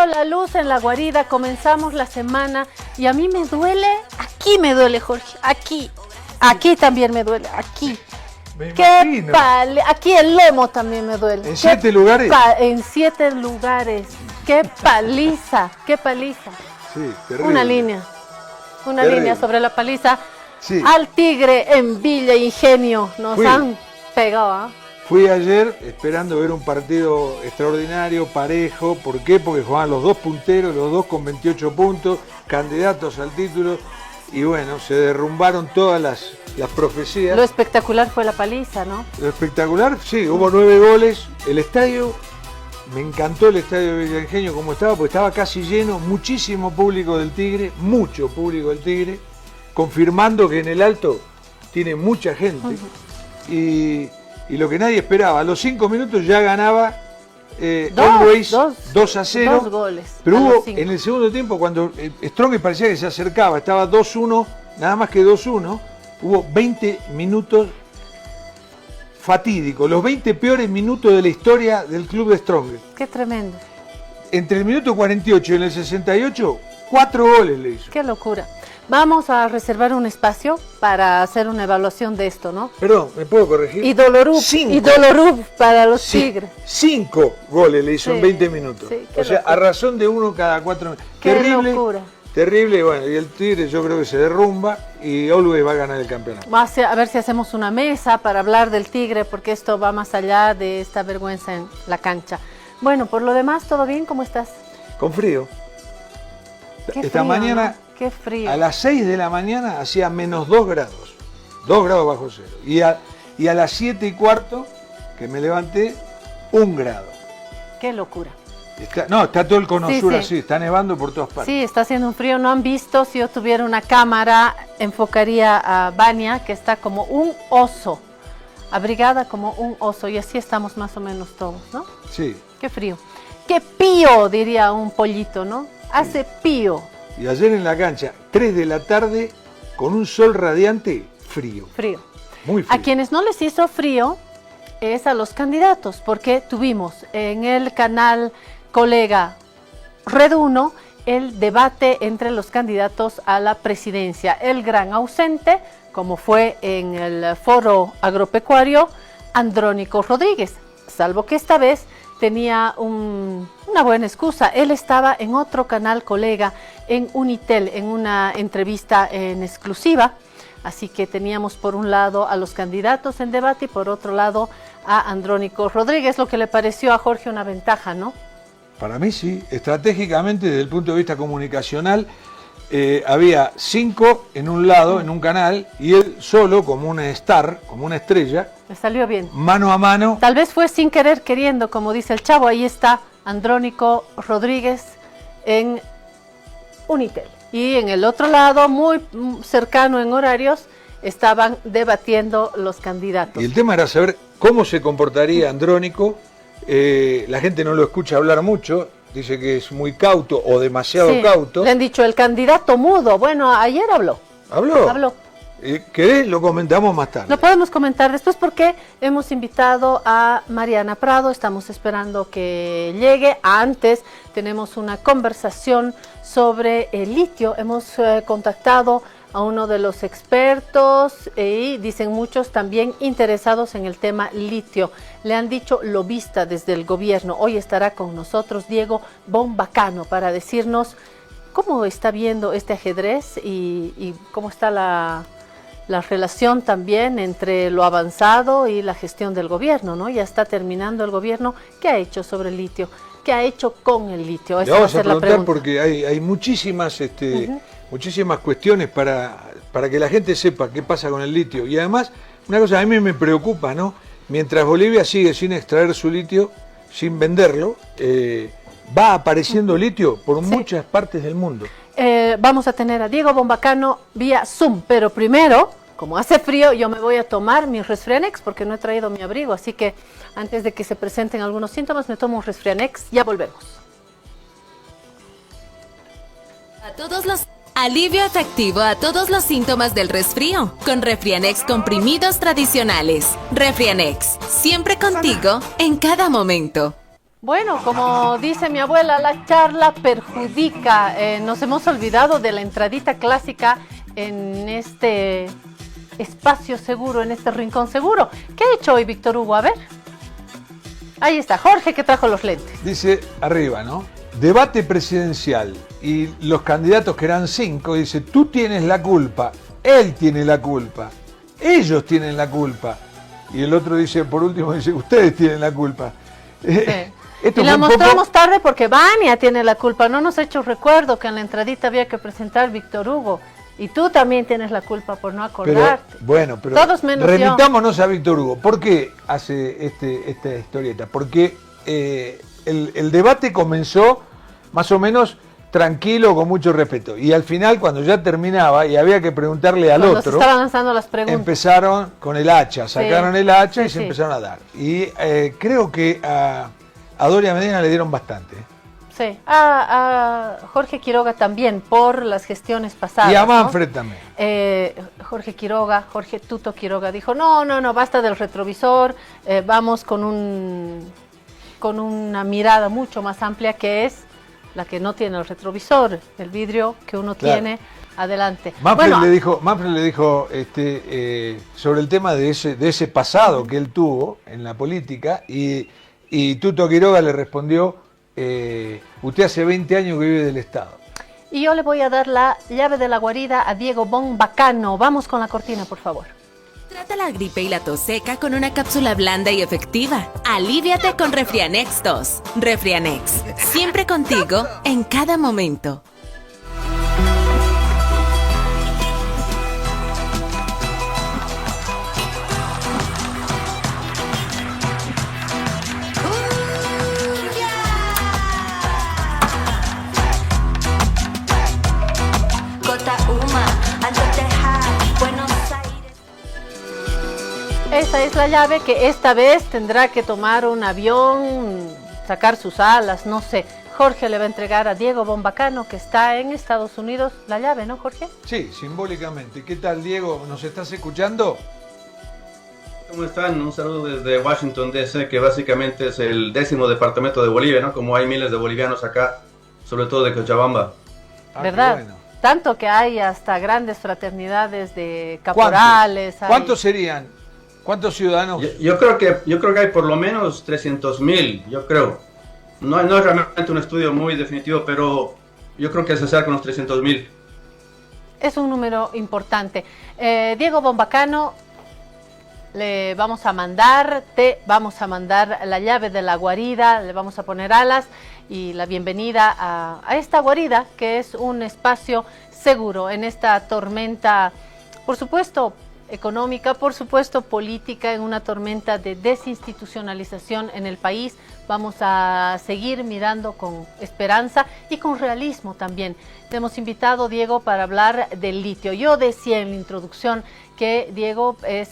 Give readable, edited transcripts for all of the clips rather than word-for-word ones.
La luz en la guarida, comenzamos la semana y a mí me duele, aquí me duele, Jorge, aquí también me duele, aquí. Aquí el lomo también me duele. ¿En 7 lugares? En 7 lugares. Qué paliza, qué paliza. Sí, terrible. Una línea sobre la paliza. Sí. Al Tigre en Villa Ingenio nos han pegado, ¿eh? Fui ayer esperando ver un partido extraordinario, parejo. ¿Por qué? Porque jugaban los dos punteros, los dos con 28 puntos, candidatos al título. Y bueno, se derrumbaron todas las profecías. Lo espectacular fue la paliza, ¿no? Lo espectacular, sí, hubo 9 goles. El estadio, me encantó el estadio de Villa Ingenio como estaba, porque estaba casi lleno, muchísimo público del Tigre, mucho público del Tigre, confirmando que en el Alto tiene mucha gente. Y lo que nadie esperaba, a los 5 minutos ya ganaba Always 2-0. 2 goles. Pero hubo en el segundo tiempo, cuando Strongest parecía que se acercaba, estaba 2-1, nada más que 2-1, hubo 20 minutos fatídicos, los 20 peores minutos de la historia del club de Strongest. Qué tremendo. Entre el minuto 48 y el 68, 4 goles le hizo. Qué locura. Vamos a reservar un espacio para hacer una evaluación de esto, ¿no? Perdón, ¿me puedo corregir? Y Dolorub para los Tigres. 5 goles le hizo en 20 minutos. Sí, o sea, locura. a razón de 1 cada 4 minutos. Qué Terrible, locura. Terrible, bueno, y el Tigre yo creo que se derrumba y Always va a ganar el campeonato. A ver si hacemos una mesa para hablar del Tigre, porque esto va más allá de esta vergüenza en la cancha. Bueno, por lo demás, ¿todo bien? ¿Cómo estás? Con frío. Qué Esta frío, mañana, ¿no? Qué frío. A las 6 de la mañana hacía menos 2 grados. 2 grados bajo cero. Y a las 7 y cuarto, que me levanté, 1 grado. Qué locura. Está todo el cono sur sí. así, está nevando por todas partes. Sí, está haciendo un frío. No han visto, si yo tuviera una cámara, enfocaría a Vania, que está como un oso, abrigada como un oso, y así estamos más o menos todos, ¿no? Sí. Qué frío. Qué pío, diría un pollito, ¿no? Hace pío. Y ayer en la cancha, 3 de la tarde, con un sol radiante, frío. Frío. Muy frío. A quienes no les hizo frío es a los candidatos, porque tuvimos en el canal Colega Red 1 el debate entre los candidatos a la presidencia. El gran ausente, como fue en el foro agropecuario, Andrónico Rodríguez, salvo que esta vez tenía una buena excusa. Él estaba en otro canal Colega, en Unitel, en una entrevista en exclusiva. Así que teníamos por un lado a los candidatos en debate y por otro lado a Andrónico Rodríguez, lo que le pareció a Jorge una ventaja, ¿no? Para mí sí, estratégicamente desde el punto de vista comunicacional, había 5 en un lado, en un canal, y él solo, como una star, como una estrella. Le salió bien. Mano a mano. Tal vez fue sin querer queriendo, como dice el chavo. Ahí está Andrónico Rodríguez en Unitel. Y en el otro lado, muy cercano en horarios, estaban debatiendo los candidatos. Y el tema era saber cómo se comportaría Andrónico. La gente no lo escucha hablar mucho, dice que es muy cauto o demasiado cauto. Le han dicho el candidato mudo. Bueno, ayer habló. ¿Habló? ¿Querés? Lo comentamos más tarde. Lo podemos comentar después porque hemos invitado a Mariana Prado, estamos esperando que llegue. Antes tenemos una conversación sobre el litio. Hemos contactado a uno de los expertos y dicen muchos también interesados en el tema litio. Le han dicho lobista desde el gobierno. Hoy estará con nosotros Diego Bombacano para decirnos cómo está viendo este ajedrez y cómo está la relación también entre lo avanzado y la gestión del gobierno, ¿no? Ya está terminando el gobierno. ¿Qué ha hecho sobre el litio? ¿Qué ha hecho con el litio? Le vamos a preguntar porque hay muchísimas, muchísimas cuestiones para que la gente sepa qué pasa con el litio. Y además, una cosa a mí me preocupa, ¿no? Mientras Bolivia sigue sin extraer su litio, sin venderlo, va apareciendo litio por muchas partes del mundo. Vamos a tener a Diego Bombacano vía Zoom, pero primero, como hace frío, yo me voy a tomar mi Resfrianex porque no he traído mi abrigo, así que antes de que se presenten algunos síntomas, me tomo un Resfrianex. Ya volvemos. Alivio efectivo a todos los síntomas del resfrío con Refrianex comprimidos tradicionales. Refrianex, siempre contigo en cada momento. Bueno, como dice mi abuela, la charla perjudica. Nos hemos olvidado de la entradita clásica en este espacio seguro, en este rincón seguro. ¿Qué ha hecho hoy Víctor Hugo? A ver. Ahí está, Jorge que trajo los lentes. Dice arriba, ¿no? Debate presidencial y los candidatos que eran 5, dice, tú tienes la culpa, él tiene la culpa, ellos tienen la culpa. Y el otro dice, por último, dice, ustedes tienen la culpa. Sí. Y la mostramos tarde porque Vania tiene la culpa. No nos ha hecho recuerdo que en la entradita había que presentar Víctor Hugo. Y tú también tienes la culpa por no acordarte. Pero todos menos remitámonos a Víctor Hugo. ¿Por qué hace esta historieta? Porque el debate comenzó más o menos tranquilo, con mucho respeto. Y al final, cuando ya terminaba y había que preguntarle al otro, se estaban lanzando las preguntas. Empezaron con el hacha, sacaron el hacha y se sí. empezaron a dar. Y creo que a Doria Medina le dieron bastante. Sí, a Jorge Quiroga también, por las gestiones pasadas. Y a Manfred, ¿no? También. Jorge Quiroga, Jorge Tuto Quiroga dijo, no, basta del retrovisor, vamos con una mirada mucho más amplia que es la que no tiene el retrovisor, el vidrio que uno tiene adelante. Manfred le dijo sobre el tema de ese pasado que él tuvo en la política y Tuto Quiroga le respondió, usted hace 20 años que vive del Estado. Y yo le voy a dar la llave de la guarida a Diego Bombacano. Vamos con la cortina, por favor. Trata la gripe y la tos seca con una cápsula blanda y efectiva. Aliviate con Refrianex 2. Refrianex, siempre contigo en cada momento. Esta es la llave que esta vez tendrá que tomar un avión, sacar sus alas, no sé. Jorge le va a entregar a Diego Bombacano, que está en Estados Unidos, la llave, ¿no, Jorge? Sí, simbólicamente. ¿Qué tal, Diego? ¿Nos estás escuchando? ¿Cómo están? Un saludo desde Washington, D.C., que básicamente es el 10º departamento de Bolivia, ¿no? Como hay miles de bolivianos acá, sobre todo de Cochabamba. ¿Verdad? Bueno. Tanto que hay hasta grandes fraternidades de caporales. ¿Cuántos serían? ¿Cuántos ciudadanos? Yo creo que hay por lo menos 300.000, yo creo. No es realmente un estudio muy definitivo, pero yo creo que se acerca a unos 300.000. Es un número importante. Diego Bombacano, le vamos a mandar la llave de la guarida, le vamos a poner alas y la bienvenida a esta guarida, que es un espacio seguro en esta tormenta, por supuesto, económica, por supuesto política, en una tormenta de desinstitucionalización en el país. Vamos a seguir mirando con esperanza y con realismo también. Te hemos invitado, Diego, para hablar del litio. Yo decía en la introducción que Diego es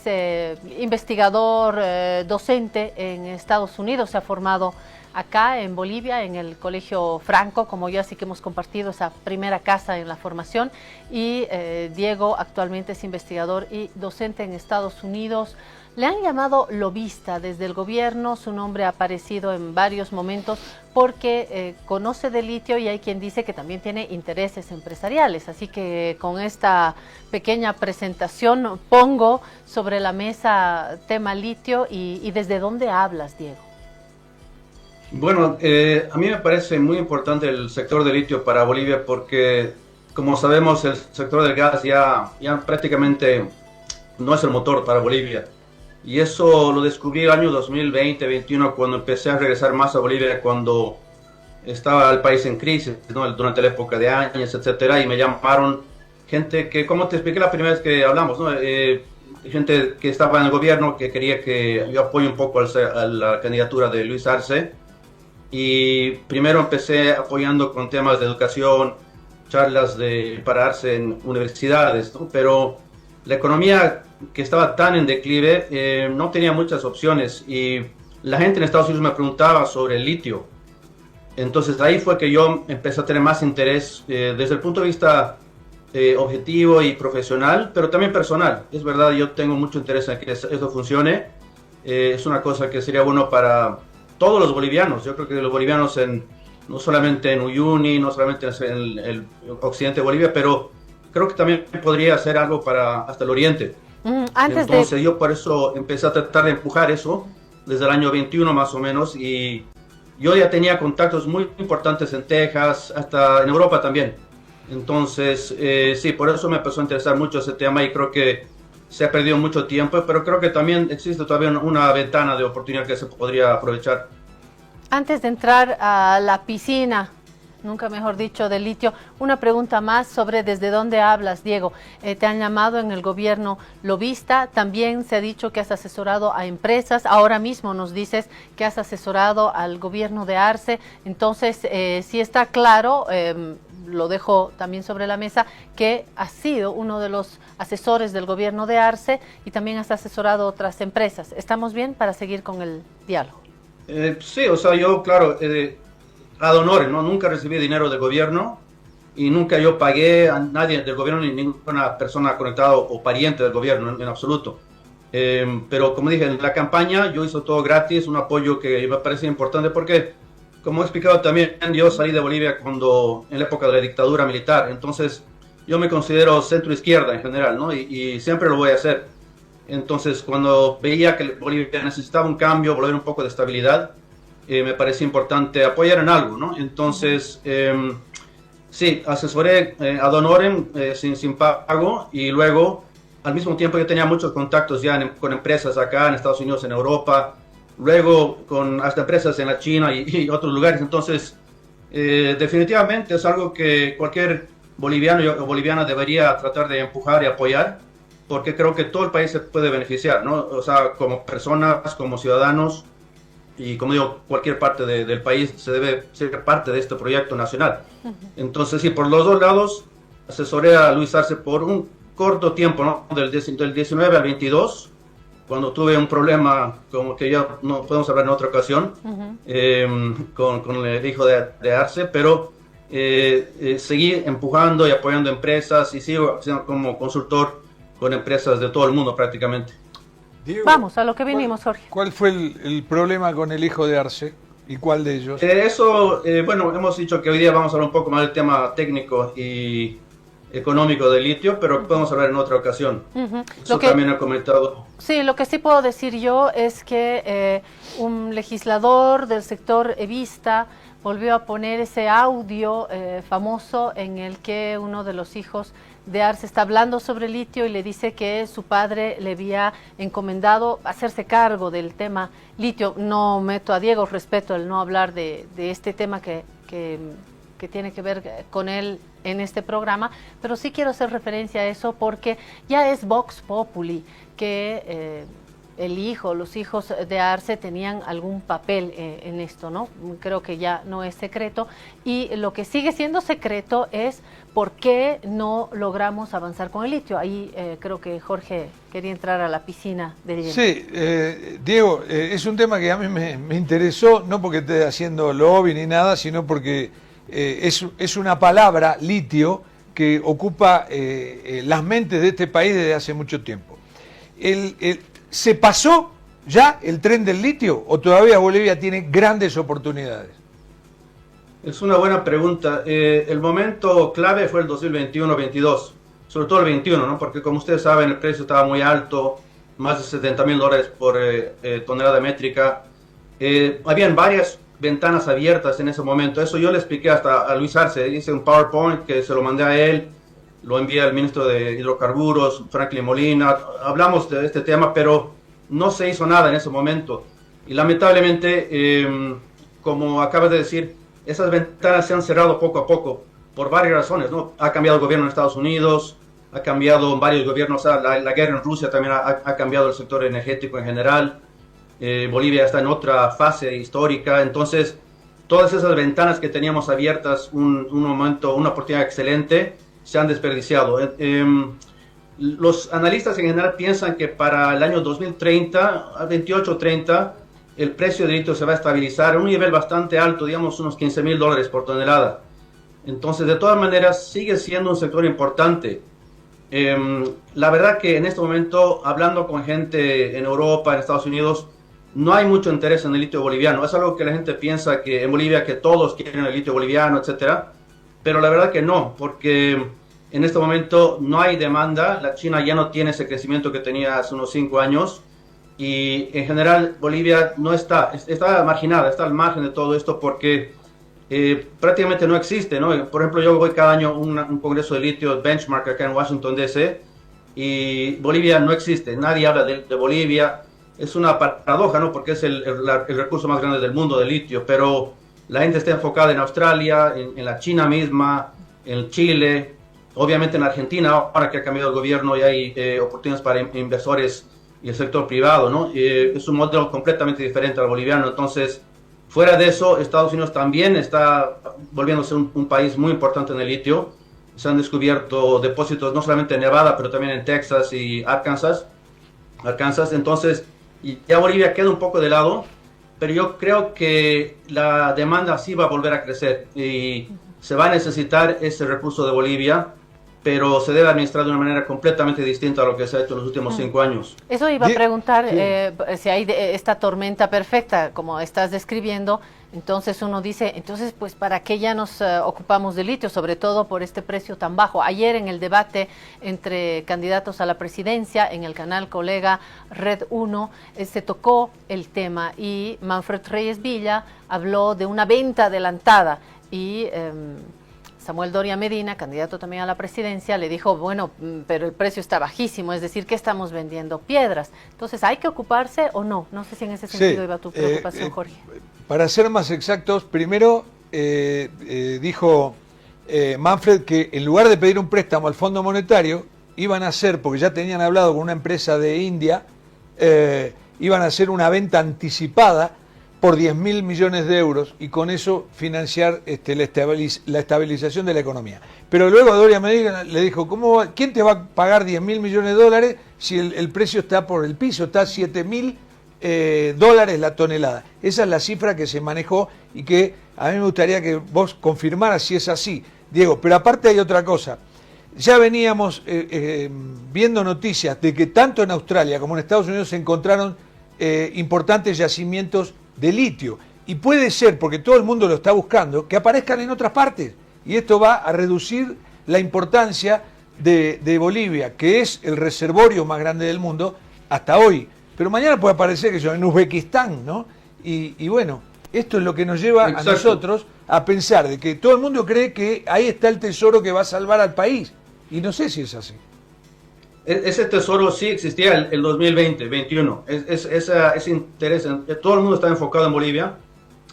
investigador, docente en Estados Unidos, se ha formado acá en Bolivia, en el Colegio Franco, como yo, así que hemos compartido esa primera casa en la formación. Y Diego actualmente es investigador y docente en Estados Unidos. Le han llamado lobista desde el gobierno, su nombre ha aparecido en en varios momentos porque conoce de litio y hay quien dice que también tiene intereses empresariales. Así que con esta pequeña presentación pongo sobre la mesa tema litio y desde dónde hablas, Diego. Bueno, a mí me parece muy importante el sector de litio para Bolivia porque, como sabemos, el sector del gas ya prácticamente no es el motor para Bolivia. Y eso lo descubrí el año 2020-21 cuando empecé a regresar más a Bolivia, cuando estaba el país en crisis, ¿no? Durante la época de Áñez, etcétera, y me llamaron gente que, como te expliqué la primera vez que hablamos, ¿no? Gente que estaba en el gobierno que quería que yo apoye un poco a la candidatura de Luis Arce. Y primero empecé apoyando con temas de educación, charlas para Arce en universidades, ¿no? Pero la economía que estaba tan en declive no tenía muchas opciones y la gente en Estados Unidos me preguntaba sobre el litio. Entonces ahí fue que yo empecé a tener más interés desde el punto de vista objetivo y profesional, pero también personal. Es verdad, yo tengo mucho interés en que eso funcione. Es una cosa que sería bueno para todos los bolivianos. Yo creo que los bolivianos, no solamente en Uyuni, no solamente en el occidente de Bolivia, pero creo que también podría hacer algo para hasta el oriente. Entonces yo por eso empecé a tratar de empujar eso desde el año 21 más o menos, y yo ya tenía contactos muy importantes en Texas, hasta en Europa también. Entonces sí, por eso me empezó a interesar mucho ese tema y creo que se ha perdido mucho tiempo, pero creo que también existe todavía una ventana de oportunidad que se podría aprovechar. Antes de entrar a la piscina, nunca mejor dicho, de litio, una pregunta más sobre desde dónde hablas, Diego. Te han llamado en el gobierno lobista, también se ha dicho que has asesorado a empresas, ahora mismo nos dices que has asesorado al gobierno de Arce, entonces sí está claro, lo dejo también sobre la mesa, que has sido uno de los asesores del gobierno de Arce y también has asesorado a otras empresas. ¿Estamos bien para seguir con el diálogo? Sí, o sea, yo, claro, ad honorem, ¿no? Nunca recibí dinero del gobierno y nunca yo pagué a nadie del gobierno ni ninguna persona conectada o pariente del gobierno en absoluto. Pero como dije, en la campaña yo hice todo gratis, un apoyo que me parece importante porque, como he explicado también, yo salí de Bolivia en la época de la dictadura militar, entonces yo me considero centro izquierda en general, ¿no? Y siempre lo voy a hacer. Entonces cuando veía que Bolivia necesitaba un cambio, volver un poco de estabilidad, me parece importante apoyar en algo, ¿no? Entonces, sí, asesoré ad honorem sin pago, y luego, al mismo tiempo, yo tenía muchos contactos ya con empresas acá en Estados Unidos, en Europa, luego con hasta empresas en la China y otros lugares. Entonces, definitivamente es algo que cualquier boliviano o boliviana debería tratar de empujar y apoyar, porque creo que todo el país se puede beneficiar, ¿no? O sea, como personas, como ciudadanos, y como digo, cualquier parte del país se debe ser parte de este proyecto nacional. Entonces, sí, por los dos lados, asesoré a Luis Arce por un corto tiempo, ¿no? Del 19 al 22, cuando tuve un problema, como que ya no podemos hablar en otra ocasión, con el hijo de Arce, pero seguí empujando y apoyando empresas, y sigo siendo como consultor con empresas de todo el mundo prácticamente. Diego, vamos a lo que vinimos, Jorge. ¿Cuál fue el problema con el hijo de Arce y cuál de ellos? Bueno, hemos dicho que hoy día vamos a hablar un poco más del tema técnico y económico del litio, pero podemos hablar en otra ocasión. Eso también he comentado. Sí, lo que sí puedo decir yo es que un legislador del sector evista volvió a poner ese audio famoso en el que uno de los hijos de Arce está hablando sobre litio y le dice que su padre le había encomendado hacerse cargo del tema litio. No meto a Diego, respeto el no hablar de este tema que tiene que ver con él en este programa, pero sí quiero hacer referencia a eso porque ya es Vox Populi que los hijos de Arce tenían algún papel en esto, ¿no? Creo que ya no es secreto, y lo que sigue siendo secreto es por qué no logramos avanzar con el litio. Ahí creo que Jorge quería entrar a la piscina de lleno. Sí, Diego, es un tema que a mí me interesó, no porque esté haciendo lobby ni nada, sino porque es una palabra, litio, que ocupa las mentes de este país desde hace mucho tiempo. Se pasó ya el tren del litio o todavía Bolivia tiene grandes oportunidades? Es una buena pregunta. El momento clave fue el 2021-22, sobre todo el 21, ¿no? Porque como ustedes saben, el precio estaba muy alto, más de $70,000 por tonelada métrica. Habían varias ventanas abiertas en ese momento. Eso yo le expliqué hasta a Luis Arce. Hice un PowerPoint que se lo mandé a él, lo envié al ministro de Hidrocarburos, Franklin Molina. Hablamos de este tema, pero no se hizo nada en ese momento. Y lamentablemente, como acabas de decir, esas ventanas se han cerrado poco a poco por varias razones, ¿no? Ha cambiado el gobierno en Estados Unidos, ha cambiado varios gobiernos, la guerra en Rusia también ha cambiado el sector energético en general. Bolivia está en otra fase histórica, entonces todas esas ventanas que teníamos abiertas, un momento, una oportunidad excelente, se han desperdiciado. Los analistas en general piensan que para el año 2030, 28-30, el precio del litio se va a estabilizar a un nivel bastante alto, digamos unos $15,000 por tonelada. Entonces, de todas maneras, sigue siendo un sector importante. La verdad que en este momento, hablando con gente en Europa, en Estados Unidos, no hay mucho interés en el litio boliviano. Es algo que la gente piensa que en Bolivia que todos quieren el litio boliviano, etcétera. Pero la verdad que no, porque en este momento no hay demanda. La China ya no tiene ese crecimiento que tenía hace unos 5 años. Y en general Bolivia no está marginada, está al margen de todo esto porque prácticamente no existe, ¿no? Por ejemplo, yo voy cada año a un congreso de litio, Benchmark, acá en Washington, D.C., y Bolivia no existe, nadie habla de Bolivia. Es una paradoja, ¿no? Porque es el recurso más grande del mundo de litio, pero la gente está enfocada en Australia, en la China misma, en Chile, obviamente en Argentina, ahora que ha cambiado el gobierno y hay oportunidades para inversores y el sector privado, ¿no? Es un modelo completamente diferente al boliviano. Entonces, fuera de eso, Estados Unidos también está volviéndose un país muy importante en el litio. Se han descubierto depósitos no solamente en Nevada, pero también en Texas y Arkansas. Entonces, y ya Bolivia queda un poco de lado, pero yo creo que la demanda sí va a volver a crecer y se va a necesitar ese recurso de Bolivia, pero se debe administrar de una manera completamente distinta a lo que se ha hecho en los últimos 5 años. Eso iba a preguntar, si hay esta tormenta perfecta, como estás describiendo, entonces uno dice, entonces pues ¿para qué ya nos ocupamos de litio? Sobre todo por este precio tan bajo. Ayer en el debate entre candidatos a la presidencia, en el canal Colega Red 1, se tocó el tema y Manfred Reyes Villa habló de una venta adelantada y Samuel Doria Medina, candidato también a la presidencia, le dijo, bueno, pero el precio está bajísimo, es decir, que estamos vendiendo piedras. Entonces, ¿hay que ocuparse o no? No sé si en ese sentido iba tu preocupación, Jorge. Para ser más exactos, primero dijo Manfred que en lugar de pedir un préstamo al Fondo Monetario, iban a hacer, porque ya tenían hablado con una empresa de India, iban a hacer una venta anticipada por 10.000 millones de euros y con eso financiar la estabilización de la economía. Pero luego Doria Medina le dijo, ¿quién te va a pagar 10.000 millones de dólares si el precio está por el piso? Está a $7.000 la tonelada. Esa es la cifra que se manejó y que a mí me gustaría que vos confirmaras si es así, Diego. Pero aparte hay otra cosa. Ya veníamos viendo noticias de que tanto en Australia como en Estados Unidos se encontraron importantes yacimientos de litio, y puede ser, porque todo el mundo lo está buscando, que aparezcan en otras partes, y esto va a reducir la importancia de Bolivia, que es el reservorio más grande del mundo hasta hoy, pero mañana puede aparecer en Uzbekistán, ¿no? Y bueno, esto es lo que nos lleva a nosotros a pensar de que todo el mundo cree que ahí está el tesoro que va a salvar al país, y no sé si es así. Ese tesoro sí existía el 2020-21. Ese interés, todo el mundo está enfocado en Bolivia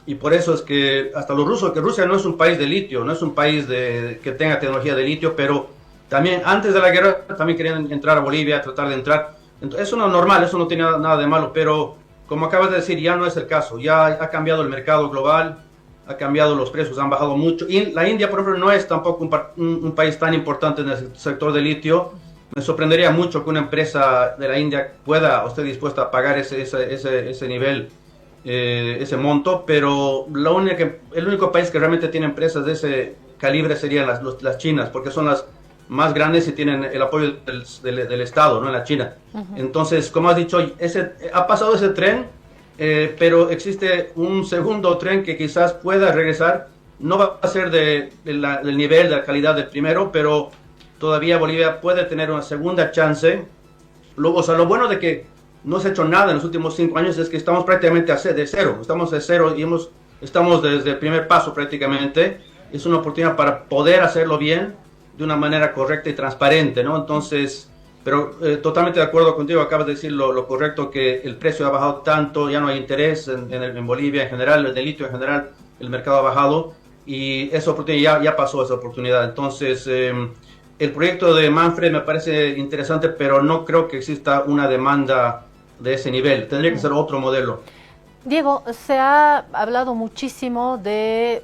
y por eso es que hasta los rusos, que Rusia no es un país de litio, no es un país que tenga tecnología de litio, pero también antes de la guerra también querían entrar a Bolivia, tratar de entrar. Entonces, eso no es normal, eso no tiene nada de malo, pero como acabas de decir, ya no es el caso. Ya ha cambiado el mercado global, ha cambiado los precios, han bajado mucho. Y la India, por ejemplo, no es tampoco un país tan importante en el sector de litio. Me sorprendería mucho que una empresa de la India pueda o esté dispuesta a pagar ese nivel, ese monto, pero el único país que realmente tiene empresas de ese calibre serían las chinas, porque son las más grandes y tienen el apoyo del Estado, ¿no? En la China. Entonces, como has dicho, ha pasado ese tren, pero existe un segundo tren que quizás pueda regresar. No va a ser del nivel, de la calidad del primero, pero todavía Bolivia puede tener una segunda chance. Luego, o sea, lo bueno de que no se ha hecho nada en los últimos 5 años es que estamos prácticamente de cero. Estamos de cero y estamos desde el primer paso prácticamente. Es una oportunidad para poder hacerlo bien, de una manera correcta y transparente, ¿no? Entonces, pero totalmente de acuerdo contigo, acabas de decir lo correcto, que el precio ha bajado tanto, ya no hay interés en Bolivia en general, el litio en general, el mercado ha bajado y esa oportunidad ya pasó esa oportunidad. Entonces, el proyecto de Manfred me parece interesante, pero no creo que exista una demanda de ese nivel, tendría que ser otro modelo. Diego, se ha hablado muchísimo de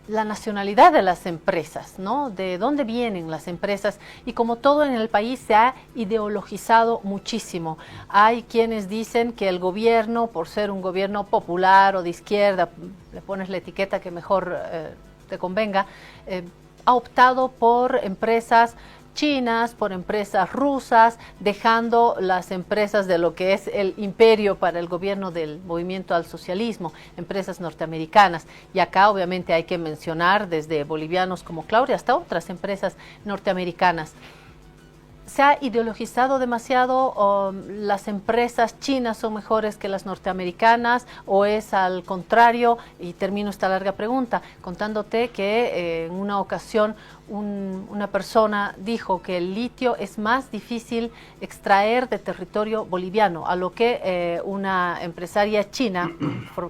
la nacionalidad de las empresas, ¿no? De dónde vienen las empresas, y como todo en el país se ha ideologizado muchísimo. Hay quienes dicen que el gobierno, por ser un gobierno popular o de izquierda, le pones la etiqueta que mejor te convenga, ha optado por empresas chinas, por empresas rusas, dejando las empresas de lo que es el imperio para el gobierno del movimiento al socialismo, empresas norteamericanas. Y acá obviamente hay que mencionar desde bolivianos como Claudia hasta otras empresas norteamericanas. ¿Se ha ideologizado demasiado? ¿Las empresas chinas son mejores que las norteamericanas o es al contrario? Y termino esta larga pregunta contándote que en una ocasión una persona dijo que el litio es más difícil extraer de territorio boliviano, a lo que una empresaria china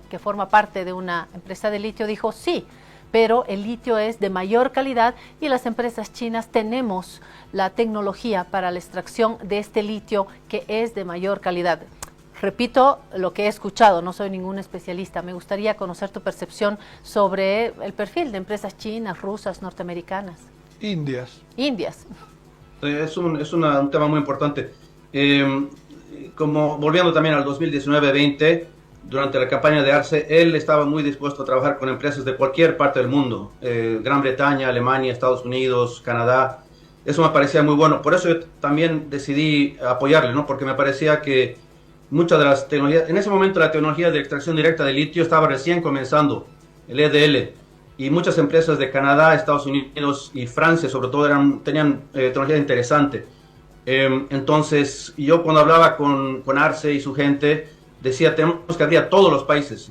que forma parte de una empresa de litio dijo sí, pero el litio es de mayor calidad y las empresas chinas tenemos la tecnología para la extracción de este litio que es de mayor calidad. Repito lo que he escuchado, no soy ningún especialista. Me gustaría conocer tu percepción sobre el perfil de empresas chinas, rusas, norteamericanas. Indias. Es un tema muy importante. Como volviendo también al 2019-20, durante la campaña de Arce, él estaba muy dispuesto a trabajar con empresas de cualquier parte del mundo, Gran Bretaña, Alemania, Estados Unidos, Canadá. Eso me parecía muy bueno. Por eso yo también decidí apoyarle, ¿no? Porque me parecía que muchas de las tecnologías, en ese momento la tecnología de extracción directa de litio estaba recién comenzando, el EDL, y muchas empresas de Canadá, Estados Unidos y Francia sobre todo tenían tecnología interesante. Entonces yo cuando hablaba con Arce y su gente, decía, tenemos que abrir a todos los países.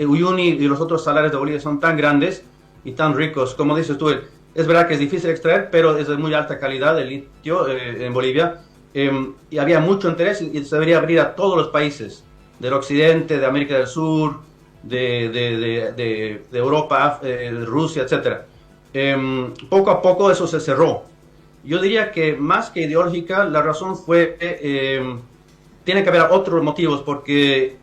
Uyuni y los otros salarios de Bolivia son tan grandes y tan ricos, como dices tú, es verdad que es difícil extraer, pero es de muy alta calidad el litio en Bolivia. Y había mucho interés y se debería abrir a todos los países del occidente, de América del Sur, de Europa, de Rusia, etc. Poco a poco eso se cerró. Yo diría que más que ideológica, la razón fue tiene que haber otros motivos, porque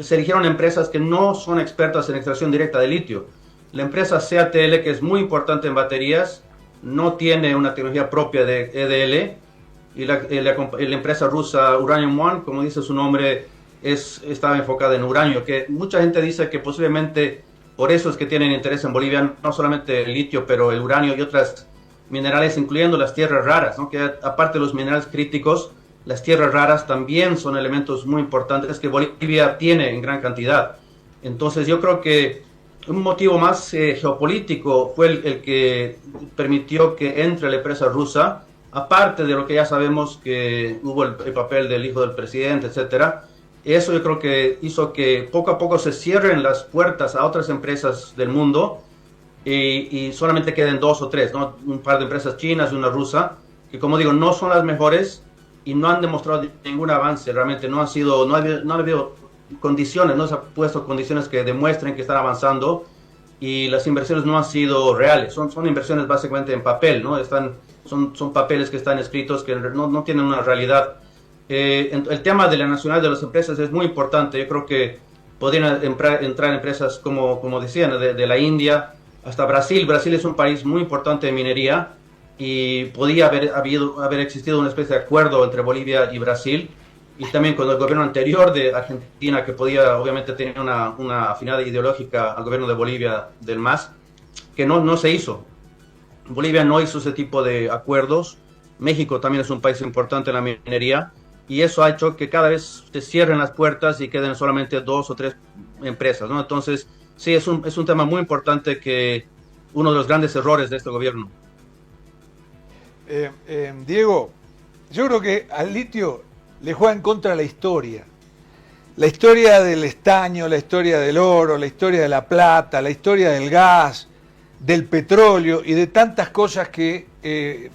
se eligieron empresas que no son expertas en extracción directa de litio. La empresa CATL, que es muy importante en baterías, no tiene una tecnología propia de EDL, y la empresa rusa Uranium One, como dice su nombre, estaba enfocada en uranio, que mucha gente dice que posiblemente por eso es que tienen interés en Bolivia, no solamente el litio, pero el uranio y otras minerales, incluyendo las tierras raras, ¿no? Que aparte de los minerales críticos, las tierras raras también son elementos muy importantes que Bolivia tiene en gran cantidad. Entonces yo creo que un motivo más geopolítico fue el que permitió que entre la empresa rusa, aparte de lo que ya sabemos que hubo el papel del hijo del presidente, etcétera. Eso yo creo que hizo que poco a poco se cierren las puertas a otras empresas del mundo y solamente queden 2 o 3, ¿no? Un par de empresas chinas y una rusa, que como digo, no son las mejores y no han demostrado ningún avance, realmente no ha habido condiciones, no se han puesto condiciones que demuestren que están avanzando, y las inversiones no han sido reales, son inversiones básicamente en papel, ¿no? Son papeles que están escritos que no tienen una realidad. El tema de la nacionalidad de las empresas es muy importante. Yo creo que podrían entrar empresas como decían, de la India hasta Brasil. Brasil es un país muy importante en minería y podía haber existido una especie de acuerdo entre Bolivia y Brasil, y también con el gobierno anterior de Argentina, que podía obviamente tener una afinidad ideológica al gobierno de Bolivia del MAS, que no se hizo. Bolivia no hizo ese tipo de acuerdos. México también es un país importante en la minería y eso ha hecho que cada vez se cierren las puertas y queden solamente 2 o 3 empresas, ¿no? Entonces, sí, es un tema muy importante, que uno de los grandes errores de este gobierno. Diego, yo creo que al litio le juega en contra la historia. La historia del estaño, la historia del oro, la historia de la plata, la historia del gas, del petróleo y de tantas cosas que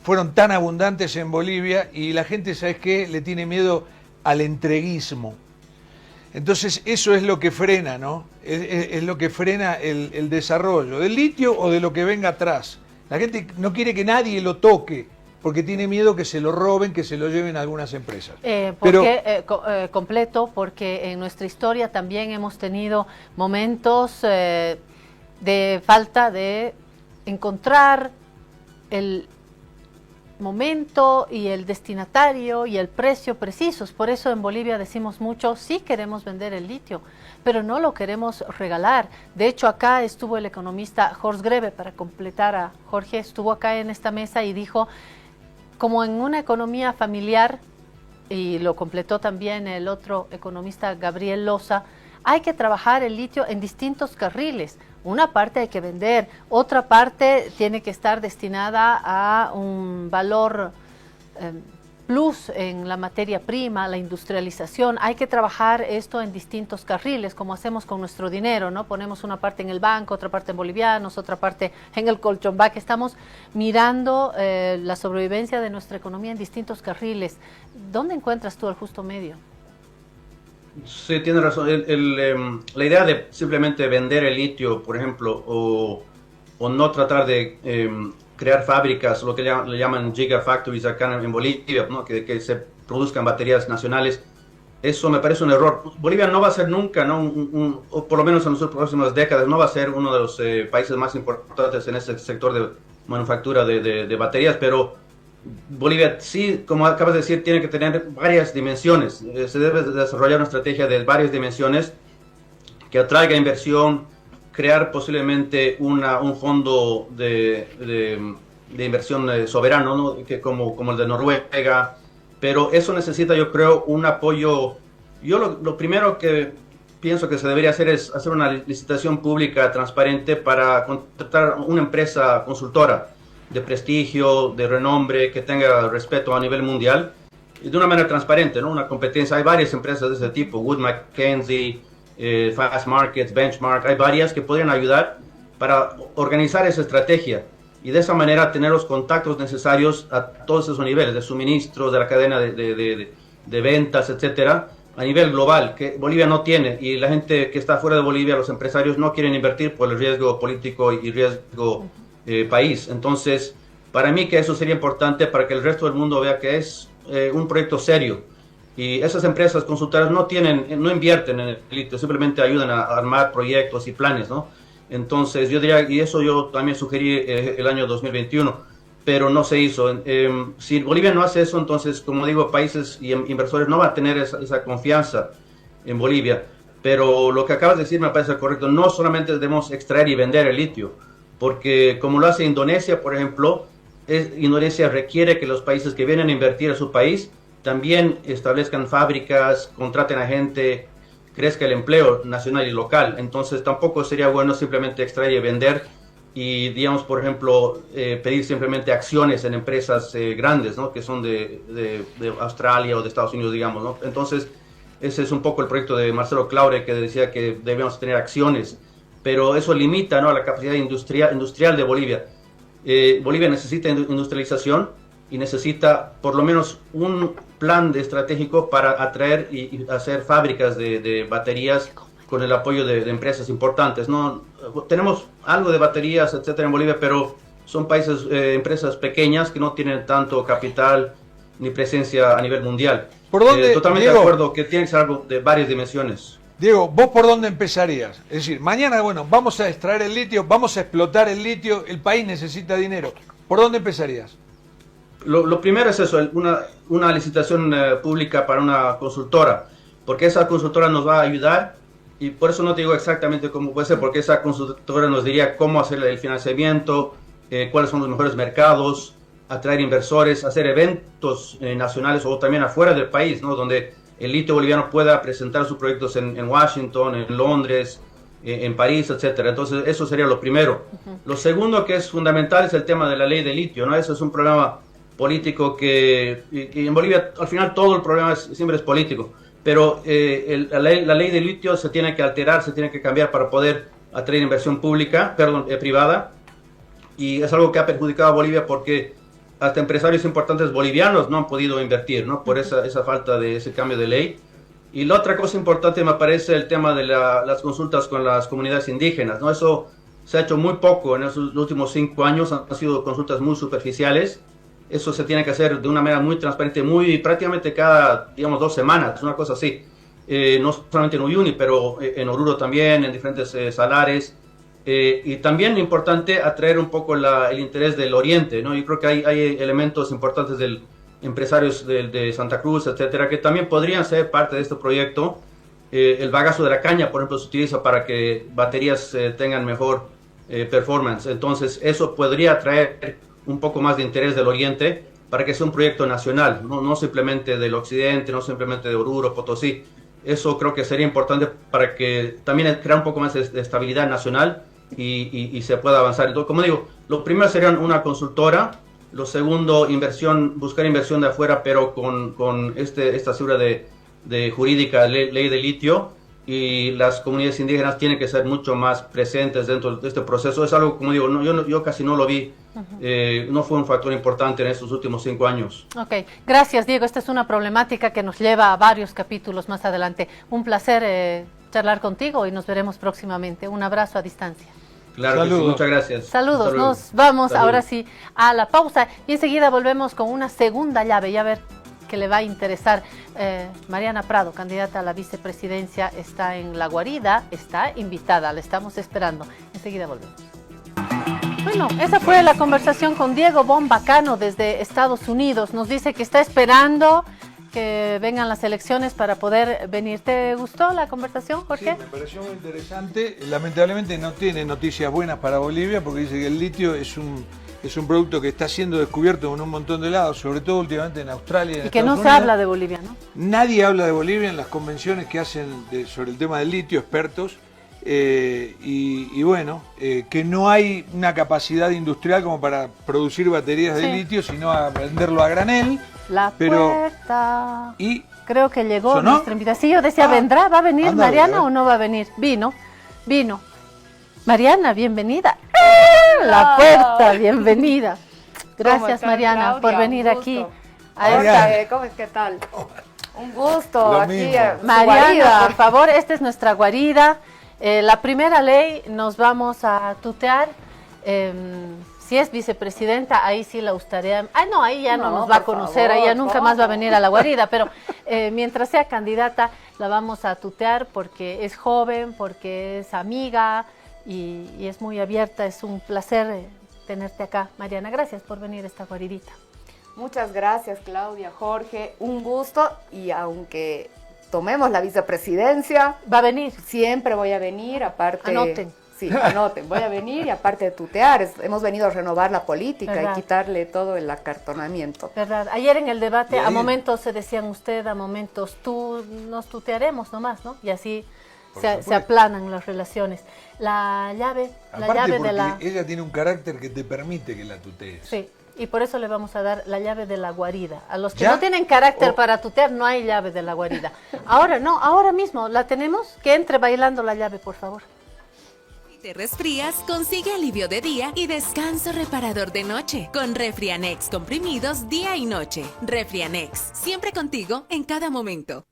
fueron tan abundantes en Bolivia, y la gente, ¿sabes qué? Le tiene miedo al entreguismo. Entonces eso es lo que frena, ¿no? Es lo que frena el desarrollo del litio o de lo que venga atrás. La gente no quiere que nadie lo toque porque tiene miedo que se lo roben, que se lo lleven a algunas empresas. Completo, porque en nuestra historia también hemos tenido momentos de falta de encontrar el momento y el destinatario y el precio precisos. Por eso en Bolivia decimos mucho, sí queremos vender el litio, pero no lo queremos regalar. De hecho, acá estuvo el economista Horst Greve, para completar a Jorge, estuvo acá en esta mesa y dijo, como en una economía familiar, y lo completó también el otro economista Gabriel Loza, hay que trabajar el litio en distintos carriles. Una parte hay que vender, otra parte tiene que estar destinada a un valor plus en la materia prima, la industrialización. Hay que trabajar esto en distintos carriles, como hacemos con nuestro dinero, ¿no? Ponemos una parte en el banco, otra parte en bolivianos, otra parte en el colchonbac. Estamos mirando la sobrevivencia de nuestra economía en distintos carriles. ¿Dónde encuentras tú el justo medio? Sí, tiene razón. La idea de simplemente vender el litio, por ejemplo, o no tratar de crear fábricas, lo que le llaman gigafactories acá en Bolivia, ¿no? que se produzcan baterías nacionales, eso me parece un error. Bolivia no va a ser nunca, ¿no? O por lo menos en las próximas décadas, no va a ser uno de los países más importantes en este sector de manufactura de baterías, pero Bolivia sí, como acabas de decir, tiene que tener varias dimensiones. Se debe desarrollar una estrategia de varias dimensiones que atraiga inversión, crear posiblemente un fondo de inversión soberano, ¿no? Que como el de Noruega, pero eso necesita, yo creo, un apoyo. Yo lo primero que pienso que se debería hacer es hacer una licitación pública transparente para contratar una empresa consultora de prestigio, de renombre, que tenga respeto a nivel mundial y de una manera transparente, ¿no? Una competencia. Hay varias empresas de ese tipo, Wood Mackenzie, Fast Markets, Benchmark, hay varias que podrían ayudar para organizar esa estrategia y de esa manera tener los contactos necesarios a todos esos niveles de suministros, de la cadena de ventas, etcétera, a nivel global, que Bolivia no tiene, y la gente que está fuera de Bolivia, los empresarios, no quieren invertir por el riesgo político y riesgo país. Entonces, para mí que eso sería importante para que el resto del mundo vea que es un proyecto serio. Y esas empresas consultoras no invierten en el litio, simplemente ayudan a armar proyectos y planes, ¿no? Entonces yo diría, y eso yo también sugerí el año 2021, pero no se hizo. Si Bolivia no hace eso, entonces, como digo, países y inversores no van a tener esa confianza en Bolivia. Pero lo que acabas de decir me parece correcto. No solamente debemos extraer y vender el litio, porque como lo hace Indonesia, por ejemplo, Indonesia requiere que los países que vienen a invertir a su país también establezcan fábricas, contraten a gente, crezca el empleo nacional y local. Entonces tampoco sería bueno simplemente extraer y vender y, digamos, por ejemplo, pedir simplemente acciones en empresas grandes, ¿no? Que son de Australia o de Estados Unidos, digamos, ¿no? Entonces ese es un poco el proyecto de Marcelo Claure, que decía que debíamos tener acciones, pero eso limita, ¿no?, a la capacidad industrial de Bolivia. Bolivia necesita industrialización y necesita por lo menos un plan estratégico para atraer y hacer fábricas de baterías con el apoyo de empresas importantes, ¿no? Tenemos algo de baterías, etcétera, en Bolivia, pero son países, empresas pequeñas que no tienen tanto capital ni presencia a nivel mundial. ¿Por dónde, totalmente Diego? de acuerdo que tiene que ser algo de varias dimensiones. Diego, ¿vos por dónde empezarías? Es decir, mañana, bueno, vamos a extraer el litio, vamos a explotar el litio, el país necesita dinero. ¿Por dónde empezarías? Lo primero es eso, una licitación pública para una consultora, porque esa consultora nos va a ayudar, y por eso no te digo exactamente cómo puede ser, porque esa consultora nos diría cómo hacer el financiamiento, cuáles son los mejores mercados, atraer inversores, hacer eventos nacionales o también afuera del país, ¿no? Donde el litio boliviano pueda presentar sus proyectos en Washington, en Londres, en París, etcétera. Entonces, eso sería lo primero. Lo segundo que es fundamental es el tema de la ley de litio, ¿no? Eso es un problema político que en Bolivia, al final, todo el problema siempre es político. Pero la ley de litio se tiene que alterar, se tiene que cambiar para poder atraer inversión privada. Y es algo que ha perjudicado a Bolivia porque hasta empresarios importantes bolivianos no han podido invertir, ¿no? Por esa falta de ese cambio de ley. Y la otra cosa importante me parece el tema de las consultas con las comunidades indígenas, ¿no? Eso se ha hecho muy poco en esos últimos 5 años, han sido consultas muy superficiales. Eso se tiene que hacer de una manera muy transparente, prácticamente cada, digamos, 2 semanas, una cosa así. No solamente en Uyuni, pero en Oruro también, en diferentes salares. Y también importante atraer un poco el interés del oriente, ¿no? Yo creo que hay elementos importantes del empresarios de Santa Cruz, etcétera, que también podrían ser parte de este proyecto. El bagazo de la caña, por ejemplo, se utiliza para que baterías tengan mejor performance. Entonces, eso podría atraer un poco más de interés del oriente para que sea un proyecto nacional, no simplemente del occidente, no simplemente de Oruro, Potosí. Eso creo que sería importante para que también crear un poco más de estabilidad nacional y se pueda avanzar. Entonces, como digo, lo primero sería una consultora, lo segundo, buscar inversión de afuera, pero con esta figura de jurídica, ley de litio, y las comunidades indígenas tienen que ser mucho más presentes dentro de este proceso. Es algo, como digo, yo casi no lo vi, no fue un factor importante en estos últimos 5 años. Ok, gracias Diego, esta es una problemática que nos lleva a varios capítulos más adelante. Un placer charlar contigo y nos veremos próximamente. Un abrazo a distancia. Claro que sí, muchas gracias. Saludos, nos vamos ahora sí a la pausa y enseguida volvemos con una segunda llave y a ver qué le va a interesar. Mariana Prado, candidata a la vicepresidencia, está en La Guarida, está invitada, la estamos esperando. Enseguida volvemos. Bueno, esa fue la conversación con Diego Bombacano desde Estados Unidos. Nos dice que está esperando que vengan las elecciones para poder venir. ¿Te gustó la conversación, Jorge? Sí, me pareció muy interesante. Lamentablemente no tiene noticias buenas para Bolivia porque dice que el litio es un producto que está siendo descubierto en un montón de lados, sobre todo últimamente en Australia. Y que no se habla de Bolivia, ¿no? Nadie habla de Bolivia en las convenciones que hacen sobre el tema del litio, expertos. Y bueno, que no hay una capacidad industrial como para producir baterías de litio, sino a venderlo a granel. Puerta. Y creo que llegó ¿sonó? Nuestra invitación. Yo decía, ¿vendrá? ¿Va a venir ándale, Mariana o no va a venir? Vino. Mariana, bienvenida. La puerta, bienvenida. Gracias, Mariana, por venir aquí. ¿Cómo es? ¿Qué tal? Un gusto Lo aquí. mismo. Mariana, por favor, esta es nuestra guarida. La primera ley nos vamos a tutear. Si es vicepresidenta, ahí sí la gustaría. No, ahí ya no nos va a conocer, ahí ya nunca más va a venir a la guarida, pero mientras sea candidata la vamos a tutear porque es joven, porque es amiga y es muy abierta. Es un placer tenerte acá, Mariana. Gracias por venir a esta guaridita. Muchas gracias, Claudia, Jorge. Un gusto, y aunque tomemos la vicepresidencia, Va a venir. siempre voy a venir, aparte... Anoten. Sí, anoten, voy a venir y aparte de tutear, hemos venido a renovar la política ¿verdad? y quitarle todo el acartonamiento. ¿Verdad? Ayer en el debate, Y ahí- a momentos se decían usted, a momentos tú, nos tutearemos nomás, ¿no? Y así se supuesto. aplanan las relaciones. La llave aparte de porque la... ella tiene un carácter que te permite que la tutees. Sí, y por eso le vamos a dar la llave de la guarida. A los que ¿Ya? no tienen carácter Oh. para tutear, no hay llave de la guarida. Ahora no, ahora mismo la tenemos. Que entre bailando la llave, por favor. Si te resfrías, consigue alivio de día y descanso reparador de noche con Refrianex comprimidos día y noche. Refrianex, siempre contigo en cada momento.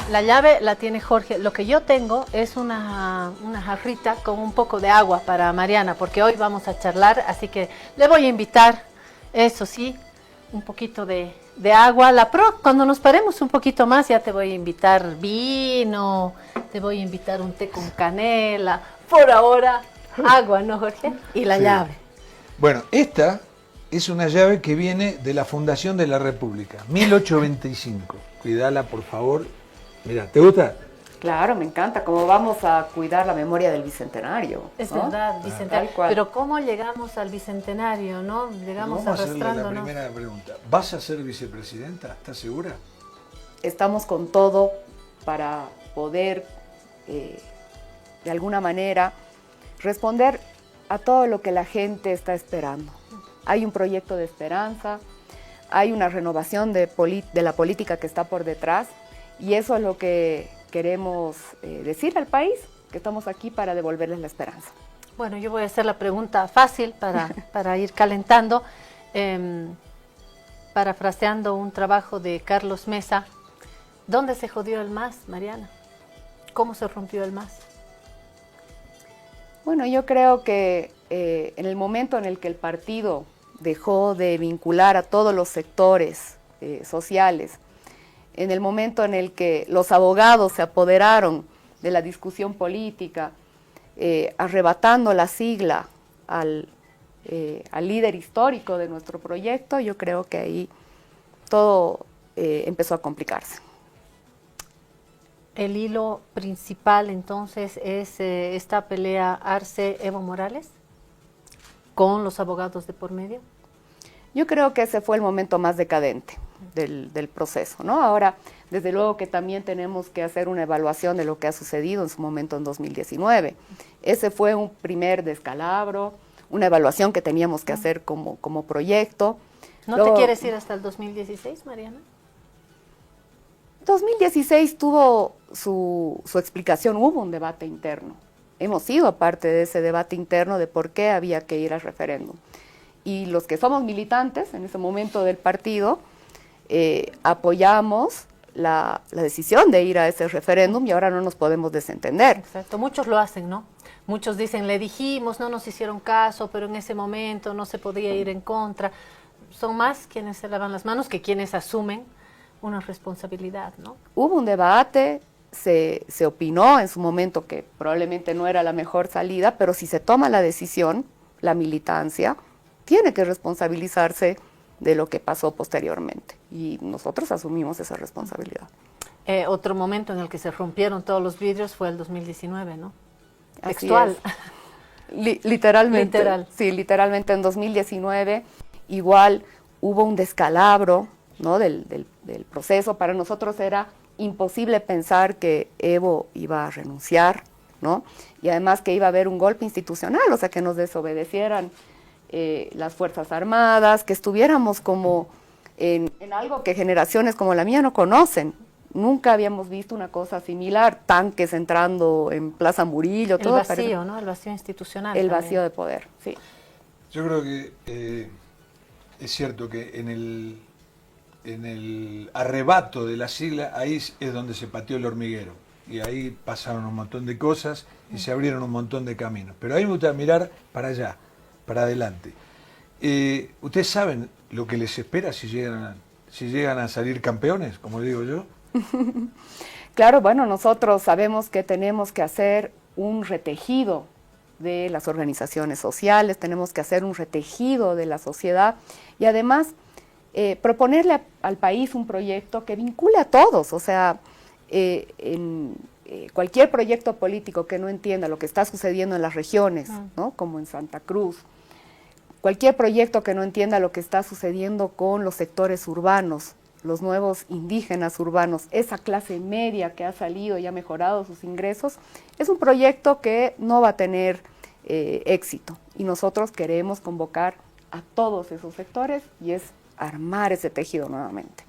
La llave la tiene Jorge. Lo que yo tengo es una jarrita con un poco de agua para Mariana, porque hoy vamos a charlar, así que le voy a invitar, eso sí, un poquito de agua. Cuando nos paremos un poquito más, ya te voy a invitar vino, te voy a invitar un té con canela. Por ahora, agua, ¿no, Jorge? Y la Sí. llave. Bueno, esta es una llave que viene de la Fundación de la República, 1825. Cuidala, por favor. Mira, ¿te gusta? Claro, me encanta, cómo vamos a cuidar la memoria del Bicentenario. Es ¿no? verdad, bicentenario. Tal cual. Pero ¿cómo llegamos al bicentenario, no? Llegamos Vamos a hacerle la arrastrándonos. primera pregunta. ¿Vas a ser vicepresidenta? ¿Estás segura? Estamos con todo para poder, de alguna manera, responder a todo lo que la gente está esperando. Hay un proyecto de esperanza, hay una renovación de la política que está por detrás, y eso es lo que queremos decir al país, que estamos aquí para devolverles la esperanza. Bueno, yo voy a hacer la pregunta fácil para ir calentando. Parafraseando un trabajo de Carlos Mesa, ¿dónde se jodió el MAS, Mariana? ¿Cómo se rompió el MAS? Bueno, yo creo que en el momento en el que el partido dejó de vincular a todos los sectores sociales, en el momento en el que los abogados se apoderaron de la discusión política, arrebatando la sigla al líder histórico de nuestro proyecto, yo creo que ahí todo empezó a complicarse. El hilo principal entonces es esta pelea Arce-Evo Morales con los abogados de por medio. Yo creo que ese fue el momento más decadente del proceso, ¿no? Ahora, desde luego que también tenemos que hacer una evaluación de lo que ha sucedido en su momento en 2019. Ese fue un primer descalabro, una evaluación que teníamos que hacer como proyecto. ¿No Luego, te quieres ir hasta el 2016, Mariana? 2016 tuvo su explicación, hubo un debate interno. Hemos sido parte de ese debate interno de por qué había que ir al referéndum. Y los que somos militantes en ese momento del partido, apoyamos la decisión de ir a ese referéndum y ahora no nos podemos desentender. Exacto, muchos lo hacen, ¿no? Muchos dicen, le dijimos, no nos hicieron caso, pero en ese momento no se podía ir en contra. Son más quienes se lavan las manos que quienes asumen una responsabilidad, ¿no? Hubo un debate, se opinó en su momento que probablemente no era la mejor salida, pero si se toma la decisión, la militancia tiene que responsabilizarse de lo que pasó posteriormente. Y nosotros asumimos esa responsabilidad. Otro momento en el que se rompieron todos los vidrios fue el 2019, ¿no? Así Textual. es. Literalmente. Literal. Sí, literalmente en 2019 igual hubo un descalabro, ¿no? del proceso. Para nosotros era imposible pensar que Evo iba a renunciar, ¿no? Y además que iba a haber un golpe institucional, o sea, que nos desobedecieran las Fuerzas Armadas, que estuviéramos como en algo que generaciones como la mía no conocen. Nunca habíamos visto una cosa similar, tanques entrando en Plaza Murillo, El todo vacío, parece, ¿no? El vacío institucional. el también. vacío de poder, sí. Yo creo que es cierto que en el arrebato de la sigla, ahí es donde se pateó el hormiguero. Y ahí pasaron un montón de cosas y se abrieron un montón de caminos. Pero a mí me gusta mirar para allá, para adelante. ¿Ustedes saben lo que les espera si llegan a salir campeones, como digo yo? Claro, bueno, nosotros sabemos que tenemos que hacer un retejido de las organizaciones sociales, tenemos que hacer un retejido de la sociedad y además proponerle al país un proyecto que vincule a todos, o sea, cualquier proyecto político que no entienda lo que está sucediendo en las regiones, ¿no? Como en Santa Cruz, cualquier proyecto que no entienda lo que está sucediendo con los sectores urbanos, los nuevos indígenas urbanos, esa clase media que ha salido y ha mejorado sus ingresos, es un proyecto que no va a tener éxito. Y nosotros queremos convocar a todos esos sectores y es armar ese tejido nuevamente.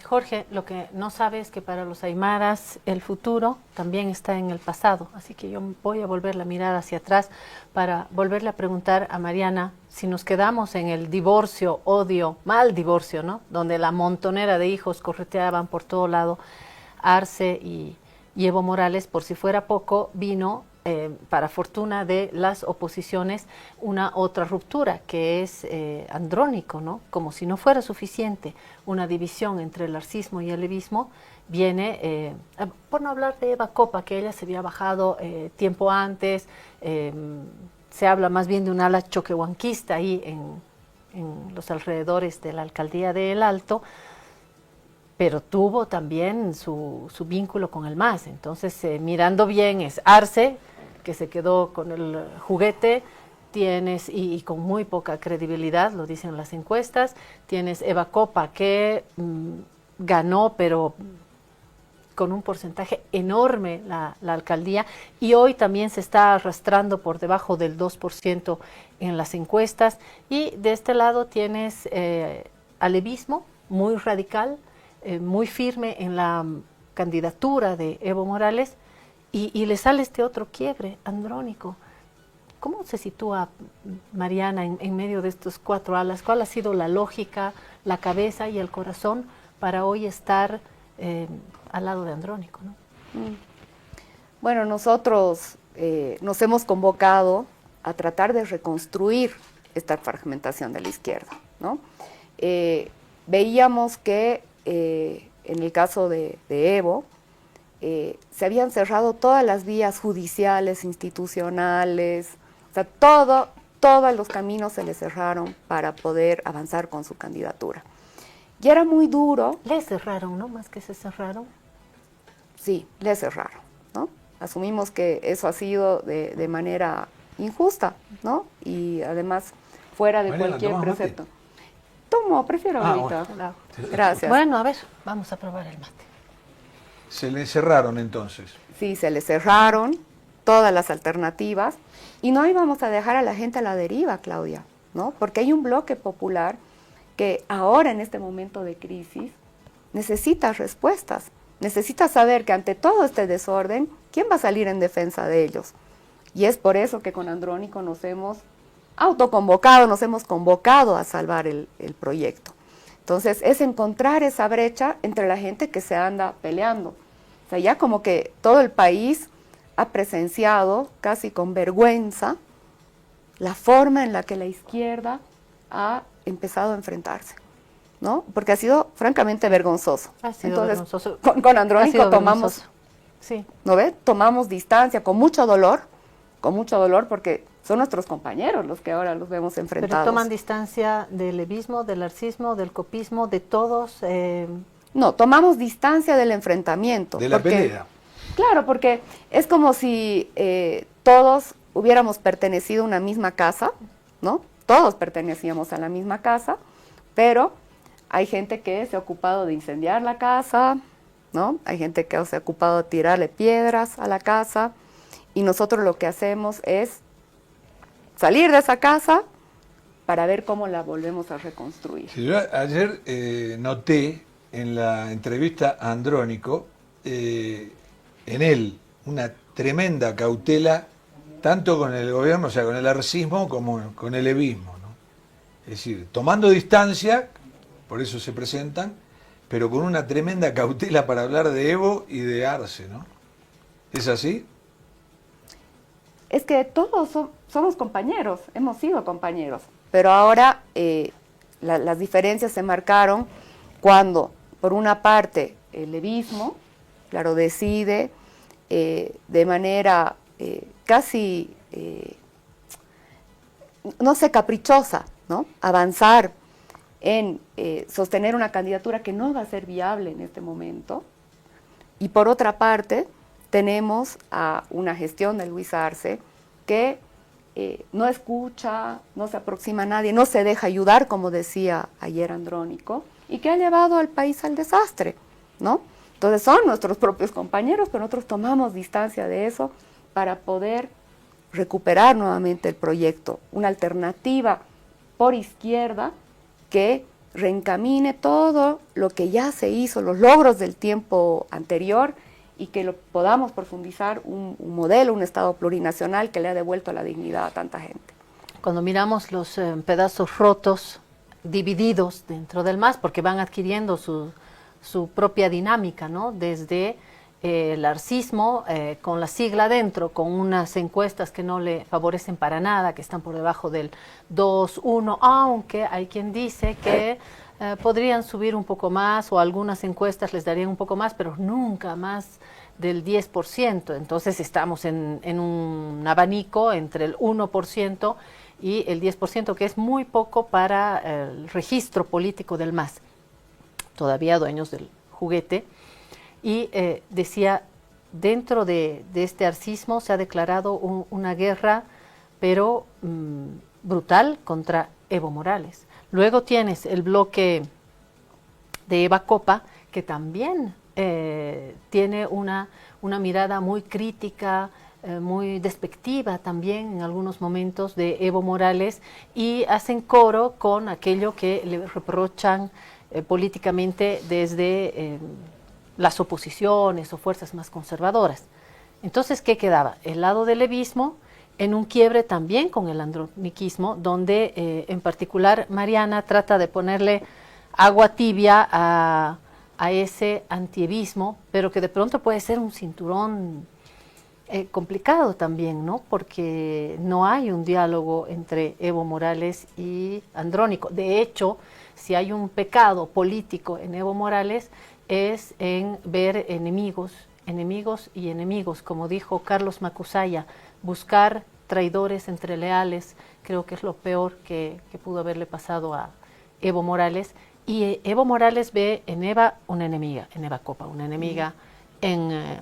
Jorge, lo que no sabe es que para los aymaras el futuro también está en el pasado, así que yo voy a volver la mirada hacia atrás para volverle a preguntar a Mariana si nos quedamos en el divorcio, odio, mal divorcio, ¿no? Donde la montonera de hijos correteaban por todo lado, Arce y Evo Morales, por si fuera poco, vino para fortuna de las oposiciones, una otra ruptura, que es Andrónico, ¿no? Como si no fuera suficiente una división entre el arcismo y el levismo, viene, por no hablar de Eva Copa, que ella se había bajado tiempo antes, se habla más bien de un ala choquehuanquista ahí en los alrededores de la alcaldía de El Alto, pero tuvo también su vínculo con el MAS. Entonces, mirando bien, es Arce, que se quedó con el juguete, tienes, y con muy poca credibilidad, lo dicen las encuestas, tienes Eva Copa, que ganó, pero con un porcentaje enorme la alcaldía, y hoy también se está arrastrando por debajo del 2% en las encuestas, y de este lado tienes al levismo muy radical, muy firme en la candidatura de Evo Morales, y le sale este otro quiebre, Andrónico. ¿Cómo se sitúa Mariana en medio de estos cuatro alas? ¿Cuál ha sido la lógica, la cabeza y el corazón para hoy estar al lado de Andrónico, ¿no? Bueno, nosotros nos hemos convocado a tratar de reconstruir esta fragmentación de la izquierda, ¿no? Veíamos que en el caso de Evo, se habían cerrado todas las vías judiciales, institucionales, o sea, todos los caminos se le cerraron para poder avanzar con su candidatura. Y era muy duro. Le cerraron, ¿no? Más que se cerraron. Sí, le cerraron, ¿no? Asumimos que eso ha sido de manera injusta, ¿no? Y además fuera de Mariana, cualquier ¿tomás mate? precepto. Prefiero ahorita. Claro. Gracias. Bueno, a ver, vamos a probar el mate. Se le cerraron entonces. Sí, se le cerraron todas las alternativas y no íbamos a dejar a la gente a la deriva, Claudia, ¿no? Porque hay un bloque popular que ahora en este momento de crisis necesita respuestas, necesita saber que ante todo este desorden, ¿quién va a salir en defensa de ellos? Y es por eso que con Andrónico nos hemos autoconvocado, nos hemos convocado a salvar el proyecto. Entonces, es encontrar esa brecha entre la gente que se anda peleando. O sea, ya como que todo el país ha presenciado, casi con vergüenza, la forma en la que la izquierda ha empezado a enfrentarse, ¿no? Porque ha sido francamente vergonzoso. Ha sido vergonzoso. Con Andrónico tomamos, sí, ¿no ve? Tomamos distancia con mucho dolor, porque son nuestros compañeros los que ahora los vemos enfrentados. pero toman distancia del levismo, del arcismo, del copismo, de todos. No, tomamos distancia del enfrentamiento. De la pelea. Claro, porque es como si todos hubiéramos pertenecido a una misma casa, ¿no? Todos pertenecíamos a la misma casa, pero hay gente que se ha ocupado de incendiar la casa, ¿no? Hay gente que se ha ocupado de tirarle piedras a la casa, y nosotros lo que hacemos es salir de esa casa para ver cómo la volvemos a reconstruir. Sí, yo ayer noté en la entrevista a Andrónico, en él, una tremenda cautela, tanto con el gobierno, o sea, con el arcismo, como con el levismo, ¿no? Es decir, tomando distancia, por eso se presentan, pero con una tremenda cautela para hablar de Evo y de Arce, ¿no? ¿Es así? Es que todos somos compañeros, hemos sido compañeros, pero ahora las diferencias se marcaron cuando, por una parte, el levismo, claro, decide de manera casi, no sé, caprichosa, ¿no? Avanzar en sostener una candidatura que no va a ser viable en este momento, y por otra parte, tenemos a una gestión de Luis Arce que no escucha, no se aproxima a nadie, no se deja ayudar, como decía ayer Andrónico, y que ha llevado al país al desastre, ¿no? Entonces son nuestros propios compañeros, pero nosotros tomamos distancia de eso para poder recuperar nuevamente el proyecto, una alternativa por izquierda que reencamine todo lo que ya se hizo, los logros del tiempo anterior, y que lo podamos profundizar un modelo, un Estado plurinacional que le ha devuelto la dignidad a tanta gente. Cuando miramos los pedazos rotos, divididos dentro del MAS, porque van adquiriendo su propia dinámica, ¿no? Desde el arcismo con la sigla dentro, con unas encuestas que no le favorecen para nada, que están por debajo del 2-1, aunque hay quien dice que podrían subir un poco más, o algunas encuestas les darían un poco más, pero nunca más del 10%. Entonces estamos en un abanico entre el 1% y el 10%, que es muy poco para el registro político del MAS, todavía dueños del juguete. Y decía, dentro de este arcismo se ha declarado una guerra, pero brutal, contra Evo Morales. Luego tienes el bloque de Eva Copa, que también tiene una mirada muy crítica, muy despectiva también en algunos momentos de Evo Morales, y hacen coro con aquello que le reprochan políticamente desde las oposiciones o fuerzas más conservadoras. Entonces, ¿qué quedaba? El lado del levismo, en un quiebre también con el androniquismo, donde en particular Mariana trata de ponerle agua tibia a ese antievismo, pero que de pronto puede ser un cinturón complicado también, ¿no? Porque no hay un diálogo entre Evo Morales y Andrónico. De hecho, si hay un pecado político en Evo Morales, es en ver enemigos y enemigos, como dijo Carlos Macusaya, buscar traidores entre leales. Creo que es lo peor que pudo haberle pasado a Evo Morales. Y Evo Morales ve en Eva una enemiga, en Eva Copa una enemiga, en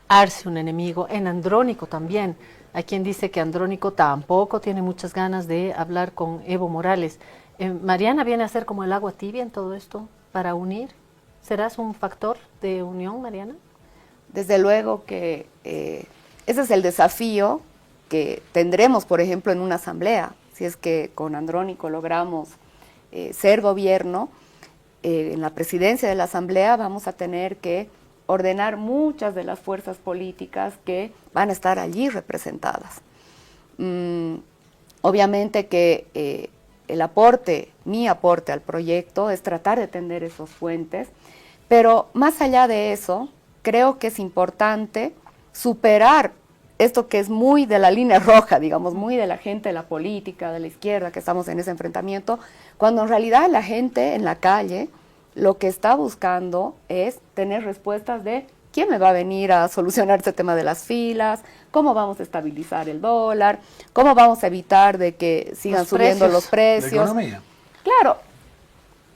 Arce un enemigo, en Andrónico también. Hay quien dice que Andrónico tampoco tiene muchas ganas de hablar con Evo Morales. Mariana viene a ser como el agua tibia en todo esto para unir. ¿Serás un factor de unión, Mariana? Desde luego que ese es el desafío que tendremos, por ejemplo, en una asamblea. Si es que con Andrónico logramos ser gobierno, en la presidencia de la asamblea vamos a tener que ordenar muchas de las fuerzas políticas que van a estar allí representadas. Obviamente que mi aporte al proyecto es tratar de tender esos puentes, pero más allá de eso, creo que es importante superar esto que es muy de la línea roja, digamos, muy de la gente de la política, de la izquierda, que estamos en ese enfrentamiento, cuando en realidad la gente en la calle lo que está buscando es tener respuestas de quién me va a venir a solucionar este tema de las filas, cómo vamos a estabilizar el dólar, cómo vamos a evitar de que sigan subiendo los precios. La economía. Claro,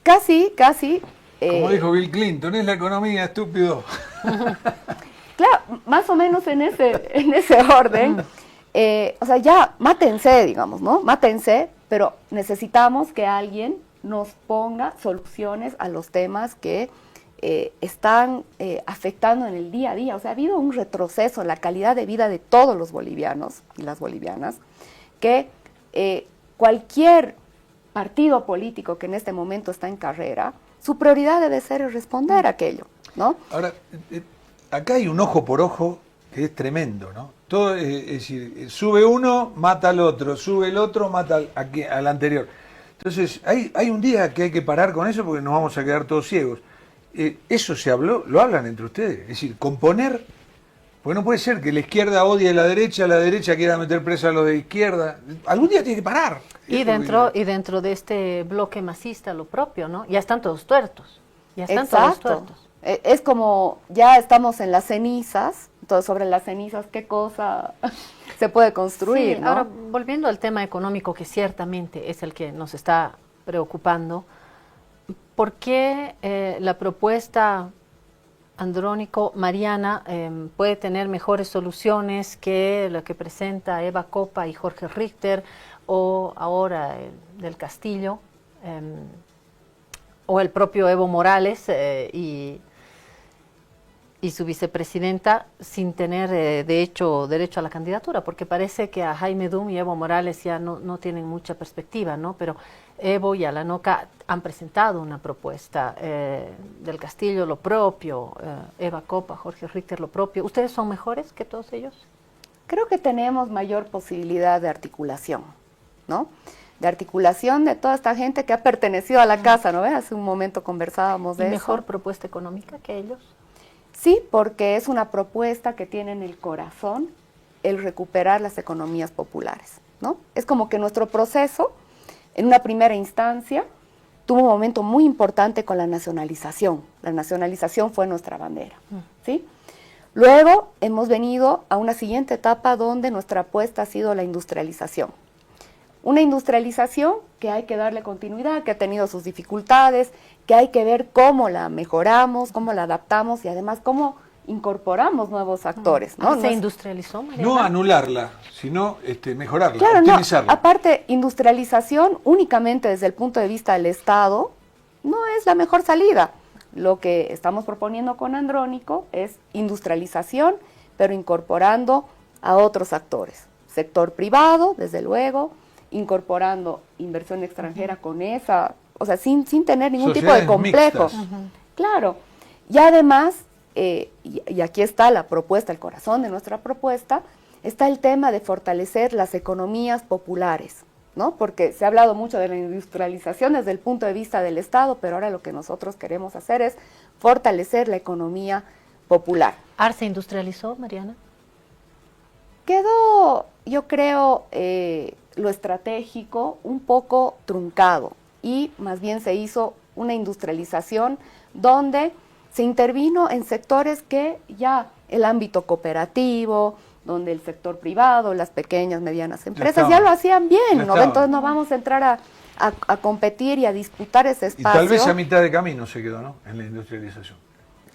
casi. Como dijo Bill Clinton, es la economía, estúpido. Claro, más o menos en ese orden. O sea, ya, mátense, digamos, ¿no? Mátense, pero necesitamos que alguien nos ponga soluciones a los temas que están afectando en el día a día. O sea, ha habido un retroceso en la calidad de vida de todos los bolivianos y las bolivianas, que cualquier partido político que en este momento está en carrera, su prioridad debe ser responder a aquello, ¿no? Ahora, acá hay un ojo por ojo que es tremendo, ¿no? Todo, es decir, sube uno, mata al otro, sube el otro, mata al anterior. Entonces, hay un día que hay que parar con eso porque nos vamos a quedar todos ciegos. Eso se habló, lo hablan entre ustedes. Es decir, componer, porque no puede ser que la izquierda odie a la derecha quiera meter presa a los de izquierda. Algún día tiene que parar. Y dentro de este bloque masista lo propio, ¿no? Ya están todos tuertos. Exacto. Es como ya estamos en las cenizas, entonces sobre las cenizas, ¿qué cosa se puede construir? Sí, ¿no? Ahora, volviendo al tema económico, que ciertamente es el que nos está preocupando, ¿por qué la propuesta Andrónico-Mariana puede tener mejores soluciones que la que presenta Eva Copa y Jorge Richter, o ahora del Castillo, o el propio Evo Morales y su vicepresidenta, sin tener de hecho derecho a la candidatura? Porque parece que a Jaime Dum y Evo Morales ya no tienen mucha perspectiva, ¿no? Pero Evo y Alanoca han presentado una propuesta, del Castillo lo propio, Eva Copa, Jorge Richter lo propio. ¿Ustedes son mejores que todos ellos? Creo que tenemos mayor posibilidad de articulación, ¿no? De articulación de toda esta gente que ha pertenecido a la casa, ¿no ves? Hace un momento conversábamos de eso. ¿Mejor propuesta económica que ellos? Sí, porque es una propuesta que tiene en el corazón el recuperar las economías populares, ¿no? Es como que nuestro proceso, en una primera instancia, tuvo un momento muy importante con la nacionalización. La nacionalización fue nuestra bandera, ¿sí? Luego hemos venido a una siguiente etapa donde nuestra apuesta ha sido la industrialización. Una industrialización que hay que darle continuidad, que ha tenido sus dificultades, que hay que ver cómo la mejoramos, cómo la adaptamos y además cómo incorporamos nuevos actores, ¿no? ¿Se industrializó, Mariana? No anularla, sino mejorarla, Claro, optimizarla. no, aparte, industrialización únicamente desde el punto de vista del Estado no es la mejor salida. Lo que estamos proponiendo con Andrónico es industrialización, pero incorporando a otros actores. Sector privado, desde luego, incorporando inversión extranjera con esa, o sea, sin tener ningún tipo de complejo. Mixtas. Claro. Y además, y aquí está la propuesta, el corazón de nuestra propuesta, está el tema de fortalecer las economías populares, ¿no? Porque se ha hablado mucho de la industrialización desde el punto de vista del Estado, pero ahora lo que nosotros queremos hacer es fortalecer la economía popular. ¿Arce industrializó, Mariana? Quedó, yo creo, lo estratégico un poco truncado y más bien se hizo una industrialización donde se intervino en sectores que ya el ámbito cooperativo, donde el sector privado, las pequeñas, medianas empresas ya lo hacían bien, ¿no? Entonces no vamos a entrar a competir y a disputar ese espacio. Y tal vez a mitad de camino se quedó, ¿no? En la industrialización.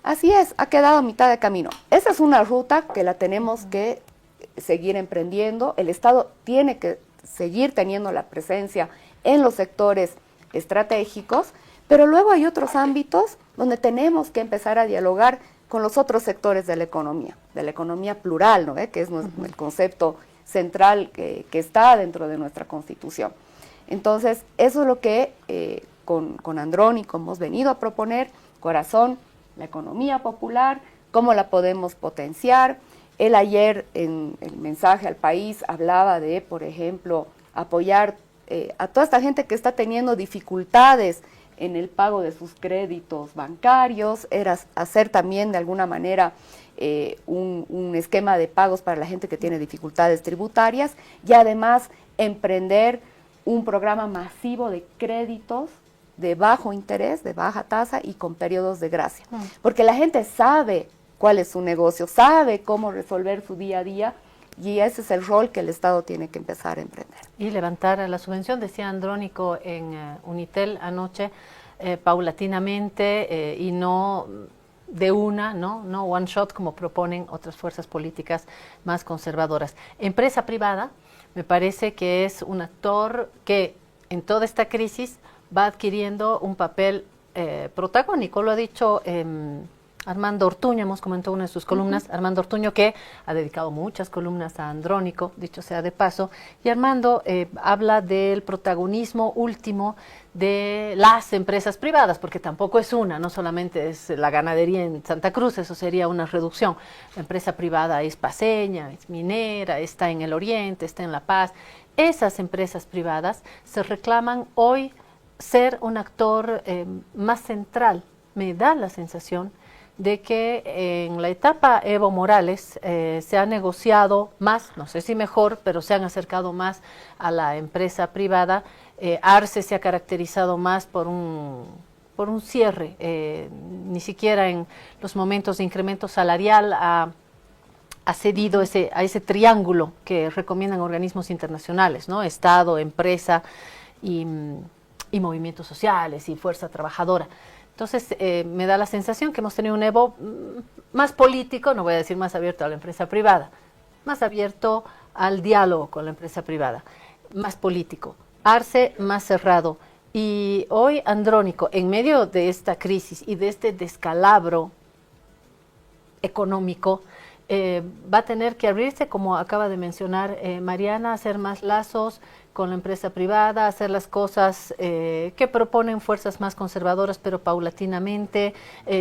Así es, ha quedado a mitad de camino. Esa es una ruta que la tenemos que seguir emprendiendo. El Estado tiene que seguir teniendo la presencia en los sectores estratégicos, pero luego hay otros ámbitos donde tenemos que empezar a dialogar con los otros sectores de la economía plural, ¿no? Que es el concepto central que está dentro de nuestra Constitución. Entonces, eso es lo que con Andrónico hemos venido a proponer, corazón, la economía popular, cómo la podemos potenciar. Él ayer en el mensaje al país hablaba de, por ejemplo, apoyar a toda esta gente que está teniendo dificultades en el pago de sus créditos bancarios, era hacer también de alguna manera un esquema de pagos para la gente que tiene dificultades tributarias y además emprender un programa masivo de créditos de bajo interés, de baja tasa y con periodos de gracia. Porque la gente sabe cuál es su negocio, sabe cómo resolver su día a día y ese es el rol que el Estado tiene que empezar a emprender. Y levantar la subvención, decía Andrónico en Unitel anoche, paulatinamente y no de una, no one shot como proponen otras fuerzas políticas más conservadoras. Empresa privada me parece que es un actor que en toda esta crisis va adquiriendo un papel protagónico, lo ha dicho Armando Ortuño, hemos comentado una de sus columnas, Armando Ortuño que ha dedicado muchas columnas a Andrónico, dicho sea de paso, y Armando habla del protagonismo último de las empresas privadas, porque tampoco es una, no solamente es la ganadería en Santa Cruz, eso sería una reducción. La empresa privada es paceña, es minera, está en el Oriente, está en La Paz. Esas empresas privadas se reclaman hoy ser un actor más central, me da la sensación de que en la etapa Evo Morales se ha negociado más, no sé si mejor, pero se han acercado más a la empresa privada. Arce se ha caracterizado más por un cierre, ni siquiera en los momentos de incremento salarial ha cedido a ese triángulo que recomiendan organismos internacionales, ¿no? Estado, empresa y movimientos sociales y fuerza trabajadora. Entonces, me da la sensación que hemos tenido un Evo más político, no voy a decir más abierto a la empresa privada, más abierto al diálogo con la empresa privada, más político. Arce más cerrado. Y hoy Andrónico, en medio de esta crisis y de este descalabro económico, va a tener que abrirse, como acaba de mencionar Mariana, hacer más lazos con la empresa privada, hacer las cosas que proponen fuerzas más conservadoras, pero paulatinamente,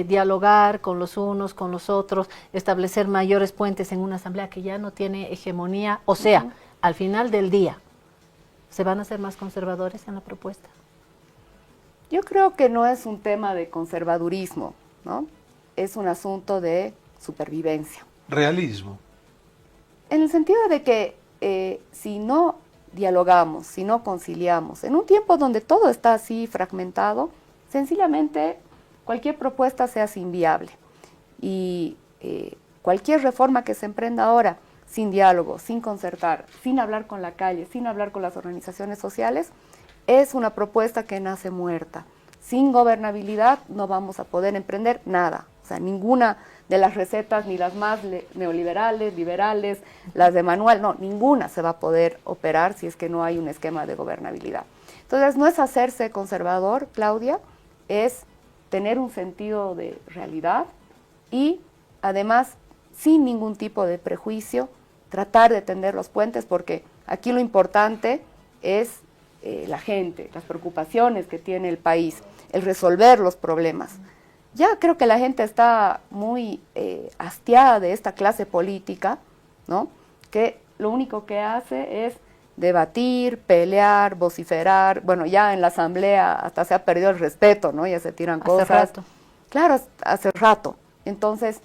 dialogar con los unos, con los otros, establecer mayores puentes en una asamblea que ya no tiene hegemonía. O sea, al final del día, ¿se van a hacer más conservadores en la propuesta? Yo creo que no es un tema de conservadurismo, ¿no? es un asunto de supervivencia. Realismo. En el sentido de que si no dialogamos, si no conciliamos, en un tiempo donde todo está así fragmentado, sencillamente cualquier propuesta se hace inviable. Y cualquier reforma que se emprenda ahora, sin diálogo, sin concertar, sin hablar con la calle, sin hablar con las organizaciones sociales, es una propuesta que nace muerta. Sin gobernabilidad no vamos a poder emprender nada. O sea, ninguna de las recetas, ni las más neoliberales, liberales, las de manual, no, ninguna se va a poder operar si es que no hay un esquema de gobernabilidad. Entonces, no es hacerse conservador, Claudia, es tener un sentido de realidad y, además, sin ningún tipo de prejuicio, tratar de tender los puentes, porque aquí lo importante es la gente, las preocupaciones que tiene el país, el resolver los problemas. Ya creo que la gente está muy hastiada de esta clase política, ¿no? Que lo único que hace es debatir, pelear, vociferar. Bueno, ya en la asamblea hasta se ha perdido el respeto, ¿no? Ya se tiran cosas. Hace rato. Claro, hace rato. Entonces,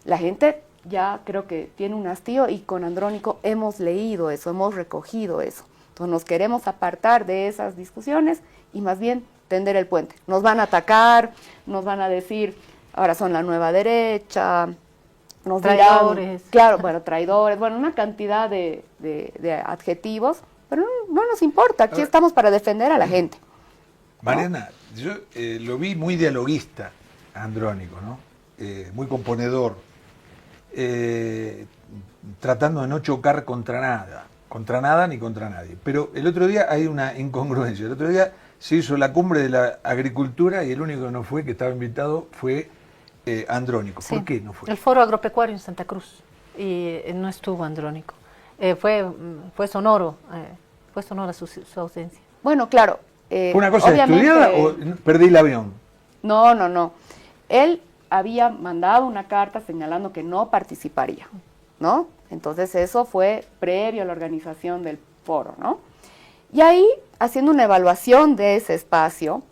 la gente ya creo que tiene un hastío y con Andrónico hemos leído eso, hemos recogido eso. Entonces, nos queremos apartar de esas discusiones y más bien tender el puente. Nos van a atacar, nos van a decir, ahora son la nueva derecha, nos traidores. dirán, claro, bueno, traidores, bueno, una cantidad de adjetivos, pero no nos importa, aquí estamos para defender a la gente. Mariana, yo lo vi muy dialoguista, Andrónico, ¿no? Muy componedor, tratando de no chocar contra nada ni contra nadie. Pero el otro día hay una incongruencia, el otro día se hizo la cumbre de la agricultura y el único que no fue, que estaba invitado, fue Andrónico. ¿Por qué no fue? El Foro Agropecuario en Santa Cruz, y no estuvo Andrónico. Fue sonoro, fue sonora su ausencia. Bueno, claro. ¿Fue una cosa estudiada o perdí el avión? No. Él había mandado una carta señalando que no participaría, ¿no? Entonces eso fue previo a la organización del foro, ¿no? Y ahí, haciendo una evaluación de ese espacio,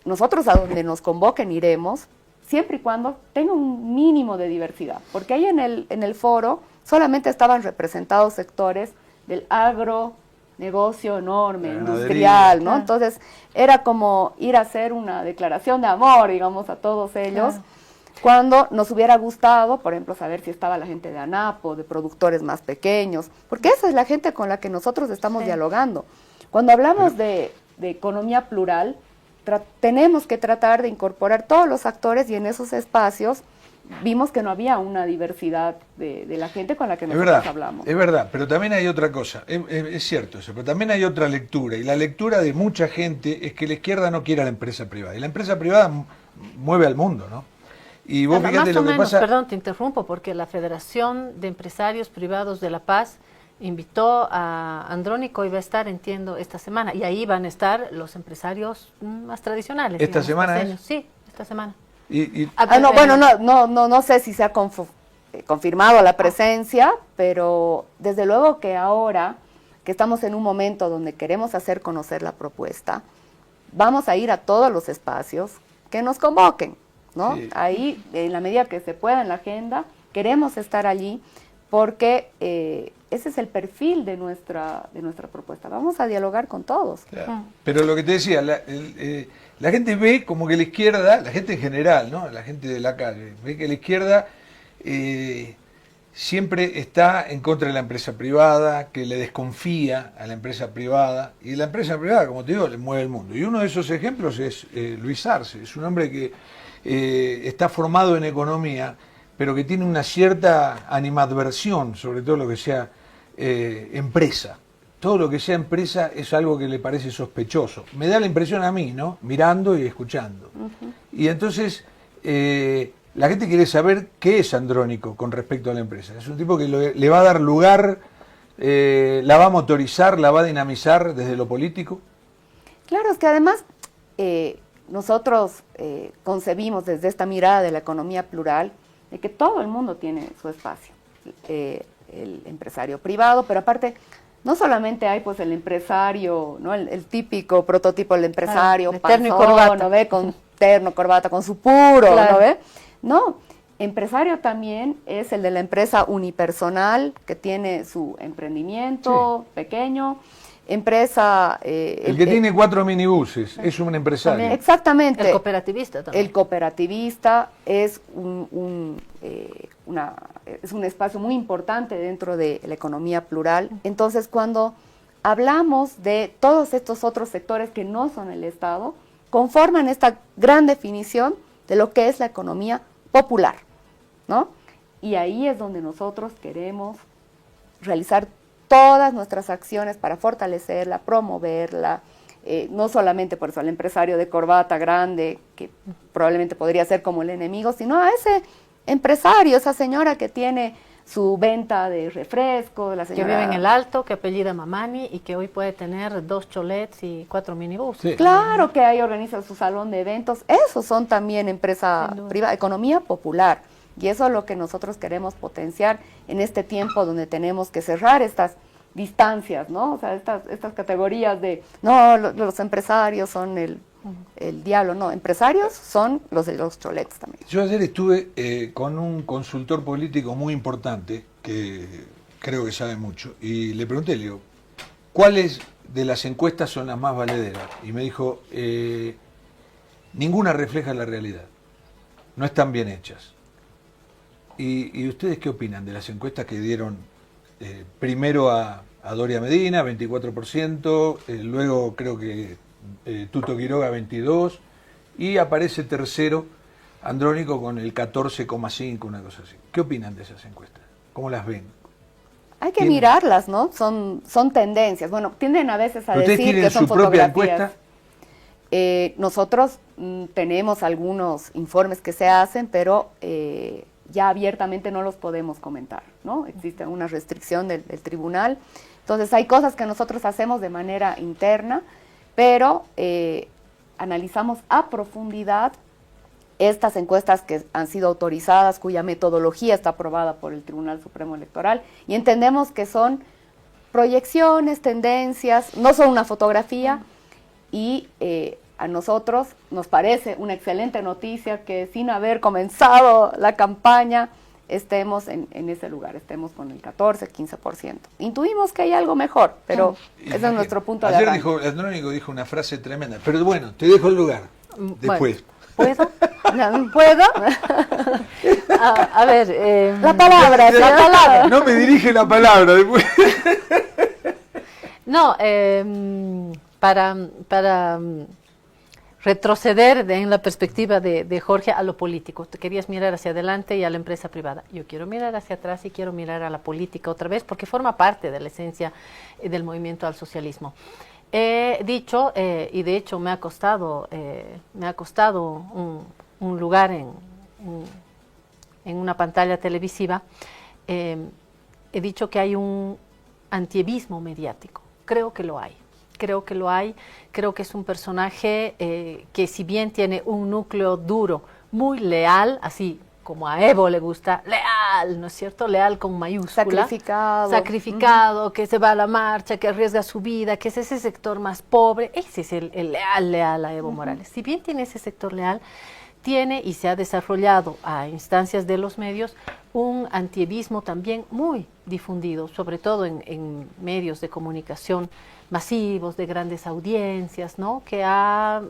nosotros a donde nos convoquen iremos, siempre y cuando tenga un mínimo de diversidad, porque ahí en el foro solamente estaban representados sectores del agronegocio enorme, industrial, ¿no? Entonces era como ir a hacer una declaración de amor, digamos, a todos ellos, cuando nos hubiera gustado, por ejemplo, saber si estaba la gente de ANAPO, de productores más pequeños, porque esa es la gente con la que nosotros estamos dialogando. Cuando hablamos de economía plural, tenemos que tratar de incorporar todos los actores y en esos espacios vimos que no había una diversidad de la gente con la que nosotros hablamos. Es verdad, pero también hay otra cosa, es cierto eso, pero también hay otra lectura, y la lectura de mucha gente es que la izquierda no quiere a la empresa privada, y la empresa privada mueve al mundo, ¿no? Y vos fíjate lo que pasa... Perdón, te interrumpo, porque la Federación de Empresarios Privados de La Paz invitó a Andrónico y va a estar, entiendo, esta semana, y ahí van a estar los empresarios más tradicionales. ¿Esta digamos, semana paseños. es? Sí, esta semana. No sé si se ha confirmado la presencia, pero desde luego que ahora que estamos en un momento donde queremos hacer conocer la propuesta, vamos a ir a todos los espacios que nos convoquen, ¿no? Sí. Ahí, en la medida que se pueda en la agenda, queremos estar allí porque ese es el perfil de nuestra propuesta. Vamos a dialogar con todos. Claro. Pero lo que te decía, la gente ve como que la izquierda, la gente en general, ¿no? La gente de la calle, ve que la izquierda siempre está en contra de la empresa privada, que le desconfía a la empresa privada, y la empresa privada, como te digo, le mueve el mundo. Y uno de esos ejemplos es Luis Arce, es un hombre que está formado en economía, pero que tiene una cierta animadversión sobre todo lo que sea empresa. Todo lo que sea empresa es algo que le parece sospechoso. Me da la impresión a mí, ¿no? Mirando y escuchando. Y entonces la gente quiere saber qué es Andrónico con respecto a la empresa. Es un tipo que le va a dar lugar, la va a motorizar, la va a dinamizar desde lo político. Claro, es que además nosotros concebimos desde esta mirada de la economía plural de que todo el mundo tiene su espacio, el empresario privado, pero aparte no solamente hay pues el empresario, ¿no? El típico prototipo del empresario, terno y corbata, ¿no ve? Con terno, corbata, con su puro, ¿no ve? No, empresario también es el de la empresa unipersonal que tiene su emprendimiento pequeño, empresa... el que tiene 4 minibuses es un empresario. También. Exactamente. El cooperativista también. El cooperativista es es un espacio muy importante dentro de la economía plural. Entonces, cuando hablamos de todos estos otros sectores que no son el Estado, conforman esta gran definición de lo que es la economía popular, ¿no? Y ahí es donde nosotros queremos realizar todas nuestras acciones para fortalecerla, promoverla, no solamente por eso al empresario de corbata grande, que probablemente podría ser como el enemigo, sino a ese empresario, esa señora que tiene su venta de refresco, la señora... Que vive en el Alto, que apellida Mamani y que hoy puede tener 2 cholets y 4 minibuses. Sí. Claro que ahí organiza su salón de eventos, esos son también empresa privada, economía popular, y eso es lo que nosotros queremos potenciar en este tiempo donde tenemos que cerrar estas distancias, ¿no? O sea, estas categorías de, no, los empresarios son el diablo, no, empresarios son los de los cholets también. Yo ayer estuve con un consultor político muy importante, que creo que sabe mucho, y le pregunté, le digo, ¿cuáles de las encuestas son las más valederas? Y me dijo, ninguna refleja la realidad, no están bien hechas. ¿Y ustedes qué opinan de las encuestas que dieron primero a Doria Medina, 24%, luego creo que Tuto Quiroga, 22%, y aparece tercero Andrónico con el 14,5%, una cosa así? ¿Qué opinan de esas encuestas? ¿Cómo las ven? Hay que mirarlas, ¿no? Son tendencias. Bueno, tienden a veces a decir que son su propia fotografías. encuesta? Nosotros tenemos algunos informes que se hacen, pero ya abiertamente no los podemos comentar, ¿no? Existe una restricción del tribunal. Entonces hay cosas que nosotros hacemos de manera interna, pero analizamos a profundidad estas encuestas que han sido autorizadas, cuya metodología está aprobada por el Tribunal Supremo Electoral, y entendemos que son proyecciones, tendencias, no son una fotografía, y a nosotros nos parece una excelente noticia que sin haber comenzado la campaña estemos en ese lugar, estemos con el 14, 15%. Intuimos que hay algo mejor, pero ese es nuestro punto de arranque. arranque. Andrónico dijo una frase tremenda, pero bueno, te dejo el lugar después. ¿Puedo? ¿Puedo? A ver... la palabra, la palabra. No me dirige la palabra después. No, para retroceder en la perspectiva de Jorge a lo político. Te querías mirar hacia adelante y a la empresa privada. Yo quiero mirar hacia atrás y quiero mirar a la política otra vez porque forma parte de la esencia del movimiento al socialismo. He dicho, y de hecho me ha costado un lugar en una pantalla televisiva, he dicho que hay un antievismo mediático. Creo que lo hay. Creo que es un personaje que si bien tiene un núcleo duro, muy leal, así como a Evo le gusta, leal, ¿no es cierto? Leal con mayúscula. Sacrificado, que se va a la marcha, que arriesga su vida, que es ese sector más pobre, ese es el leal a Evo Morales. Si bien tiene ese sector leal, tiene y se ha desarrollado a instancias de los medios un antievismo también muy difundido, sobre todo en medios de comunicación masivos, de grandes audiencias, ¿no? Que ha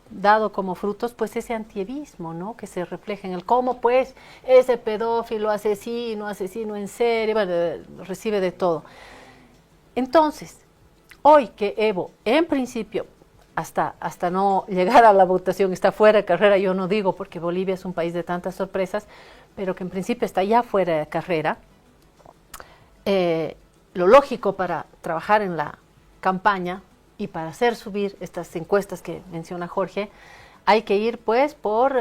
dado como frutos pues ese antievismo, ¿no? Que se refleja en el cómo pues ese pedófilo, asesino en serie, bueno, recibe de todo. Entonces, hoy que Evo, en principio, hasta no llegar a la votación, está fuera de carrera, yo no digo porque Bolivia es un país de tantas sorpresas, pero que en principio está ya fuera de carrera, lo lógico para trabajar en la campaña y para hacer subir estas encuestas que menciona Jorge, hay que ir pues por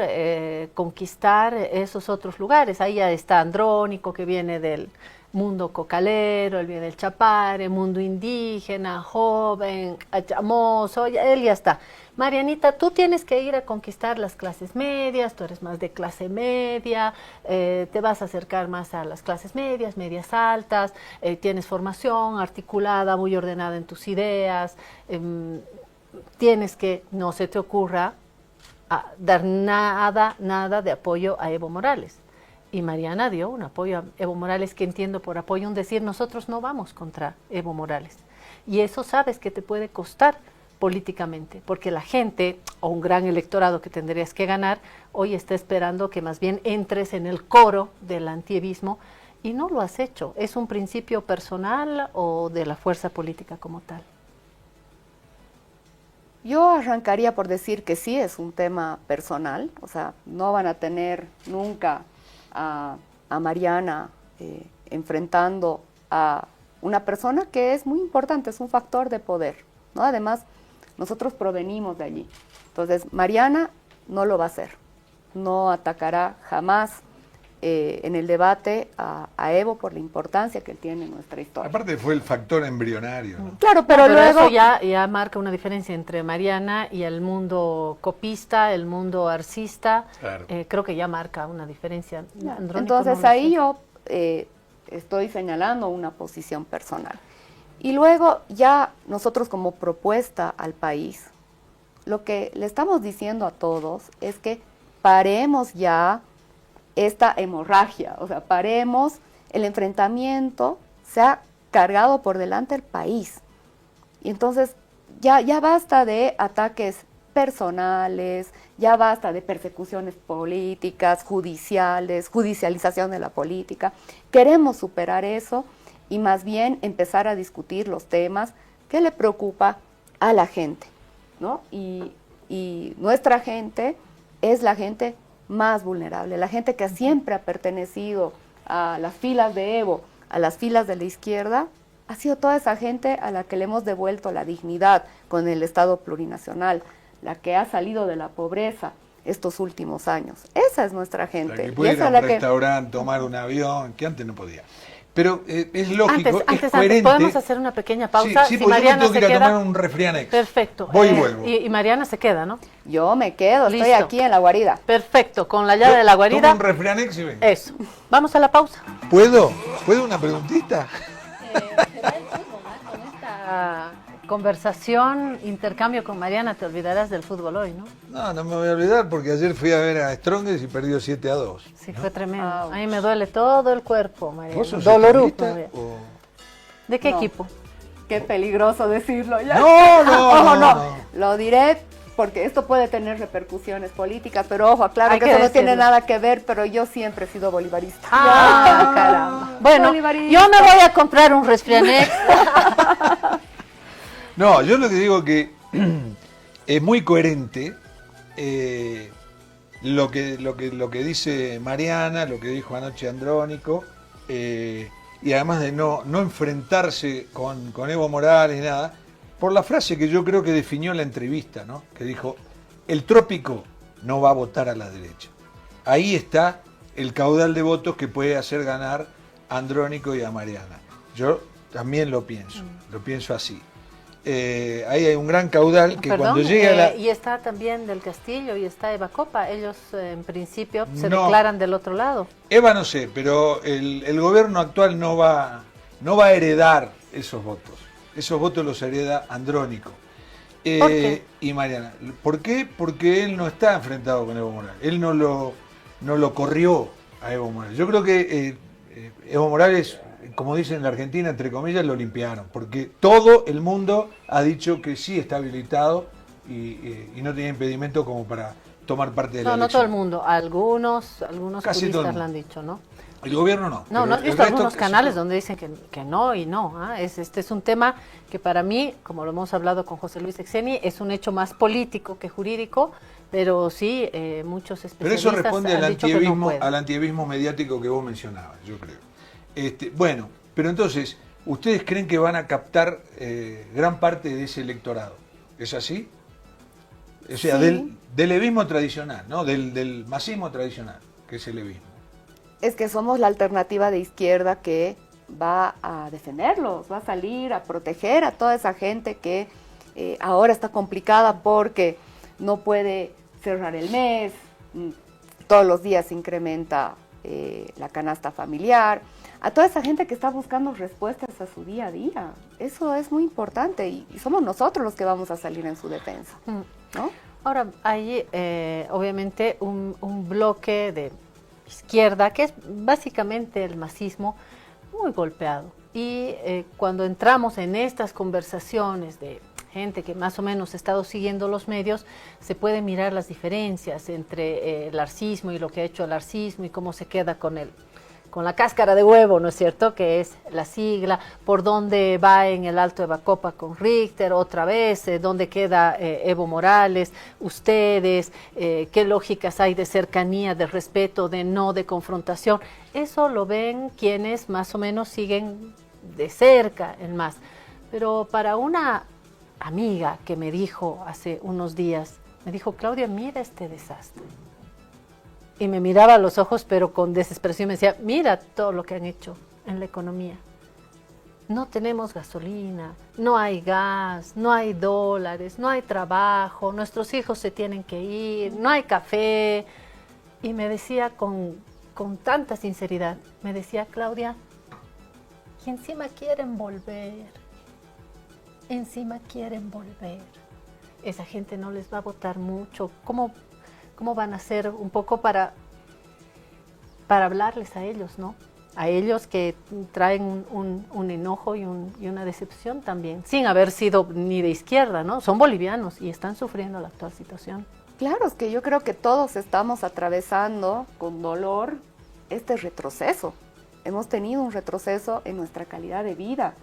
conquistar esos otros lugares. Ahí ya está Andrónico, que viene del mundo cocalero, él viene del Chapare, mundo indígena, joven, achamoso, él ya está. Marianita, tú tienes que ir a conquistar las clases medias, tú eres más de clase media, te vas a acercar más a las clases medias, medias altas, tienes formación articulada, muy ordenada en tus ideas, tienes que, no se te ocurra dar nada de apoyo a Evo Morales. Y Mariana dio un apoyo a Evo Morales, que entiendo por apoyo un decir, nosotros no vamos contra Evo Morales. Y eso sabes que te puede costar políticamente, porque la gente, o un gran electorado que tendrías que ganar, hoy está esperando que más bien entres en el coro del antievismo, y no lo has hecho. ¿Es un principio personal o de la fuerza política como tal? Yo arrancaría por decir que sí es un tema personal, o sea, no van a tener nunca a Mariana enfrentando a una persona que es muy importante, es un factor de poder, ¿no? Además, nosotros provenimos de allí. Entonces, Mariana no lo va a hacer, no atacará jamás en el debate a Evo por la importancia que él tiene en nuestra historia. Aparte fue el factor embrionario, ¿no? Claro, pero luego... eso ya marca una diferencia entre Mariana y el mundo copista, el mundo arcista. Claro. Creo que ya marca una diferencia. Andrónico, Entonces no ahí yo estoy señalando una posición personal. Y luego ya nosotros como propuesta al país, lo que le estamos diciendo a todos es que paremos ya esta hemorragia, o sea, paremos el enfrentamiento, se ha cargado por delante el país. Y entonces ya basta de ataques personales, ya basta de persecuciones políticas, judiciales, judicialización de la política. Queremos superar eso y más bien empezar a discutir los temas que le preocupa a la gente, ¿no? Y nuestra gente es la gente más vulnerable, la gente que siempre ha pertenecido a las filas de Evo, a las filas de la izquierda, ha sido toda esa gente a la que le hemos devuelto la dignidad con el Estado plurinacional, la que ha salido de la pobreza estos últimos años. Esa es nuestra gente. La que puede ir a un restaurante, tomar un avión, que antes no podía. Pero es lógico, es coherente. ¿Podemos hacer una pequeña pausa? Sí, si porque Mariana yo me tengo que ir a queda, tomar un Refrianex. Perfecto. Voy y vuelvo. Y Mariana se queda, ¿no? Yo me quedo, Listo. estoy aquí en la guarida. Perfecto, con la llave de la guarida. Tomo un Refrianex y vengo. Eso. Vamos a la pausa. ¿Puedo una preguntita? Con esta conversación, intercambio con Mariana, te olvidarás del fútbol hoy, ¿no? No me voy a olvidar porque ayer fui a ver a Strongest y perdió 7-2. Sí, fue tremendo. Ouch. A mí me duele todo el cuerpo, Mariana. ¿Vos sos Doloruco. estadista o...? ¿De qué No. equipo? Qué peligroso decirlo ya. No. No. Lo diré porque esto puede tener repercusiones políticas, pero ojo, claro Hay que que eso no tiene decirlo. nada que ver, pero yo siempre he sido bolivarista. Caramba. Bueno, Bolivarista. yo me voy a comprar un Refrianex. No, yo lo que digo que es muy coherente lo que dice Mariana, lo que dijo anoche Andrónico, y además de no enfrentarse con Evo Morales ni nada, por la frase que yo creo que definió la entrevista, ¿no? Que dijo, el trópico no va a votar a la derecha. Ahí está el caudal de votos que puede hacer ganar a Andrónico y a Mariana. Yo también lo pienso así. Ahí hay un gran caudal que Perdón, cuando llegue a la... y está también Del Castillo y está Eva Copa. Ellos en principio se No. declaran del otro lado. Eva no sé, pero el gobierno actual no va a heredar esos votos. Esos votos los hereda Andrónico. ¿Por qué? Y Mariana. ¿Por qué? Porque él no está enfrentado con Evo Morales. Él no lo corrió a Evo Morales. Yo creo que Evo Morales, como dicen en la Argentina, entre comillas, lo limpiaron. Porque todo el mundo ha dicho que sí está habilitado y no tiene impedimento como para tomar parte de la No elección. todo el mundo. Algunos Casi todo el turistas lo mundo. han dicho, ¿no? El gobierno no. No, pero no has el visto resto algunos casi canales todo. donde dicen que no y no. ¿Ah? Este es un tema que para mí, como lo hemos hablado con José Luis Exeni, es un hecho más político que jurídico, pero sí muchos Pero especialistas eso responde han dicho que no puede. al antievismo mediático que vos mencionabas, yo creo. Bueno, pero entonces, ¿ustedes creen que van a captar gran parte de ese electorado? ¿Es así? O sea, Sí. del evismo tradicional, ¿no? Del masismo tradicional, que es el evismo. Es que somos la alternativa de izquierda que va a defenderlos, va a salir a proteger a toda esa gente que ahora está complicada porque no puede cerrar el mes, todos los días se incrementa la canasta familiar, a toda esa gente que está buscando respuestas a su día a día. Eso es muy importante y somos nosotros los que vamos a salir en su defensa, ¿no? Ahora, hay obviamente un bloque de izquierda, que es básicamente el masismo, muy golpeado. Y cuando entramos en estas conversaciones de gente que más o menos ha estado siguiendo los medios, se puede mirar las diferencias entre el arcismo y lo que ha hecho el arcismo y cómo se queda con la cáscara de huevo, ¿no es cierto?, que es la sigla, por dónde va en el Alto de Bacopa con Richter, otra vez, dónde queda Evo Morales, ustedes, qué lógicas hay de cercanía, de respeto, de no, de confrontación. Eso lo ven quienes más o menos siguen de cerca el MAS. Pero para una amiga que me dijo hace unos días, me dijo, Claudia, mira este desastre. Y me miraba a los ojos, pero con desesperación me decía, mira todo lo que han hecho en la economía. No tenemos gasolina, no hay gas, no hay dólares, no hay trabajo, nuestros hijos se tienen que ir, no hay café. Y me decía con tanta sinceridad, me decía, Claudia, y encima quieren volver, encima quieren volver. Esa gente no les va a votar mucho. ¿Cómo van a hacer un poco para hablarles a ellos, ¿no? A ellos que traen un enojo y una decepción también, sin haber sido ni de izquierda, ¿no? Son bolivianos y están sufriendo la actual situación. Claro, es que yo creo que todos estamos atravesando con dolor este retroceso. Hemos tenido un retroceso en nuestra calidad de vida.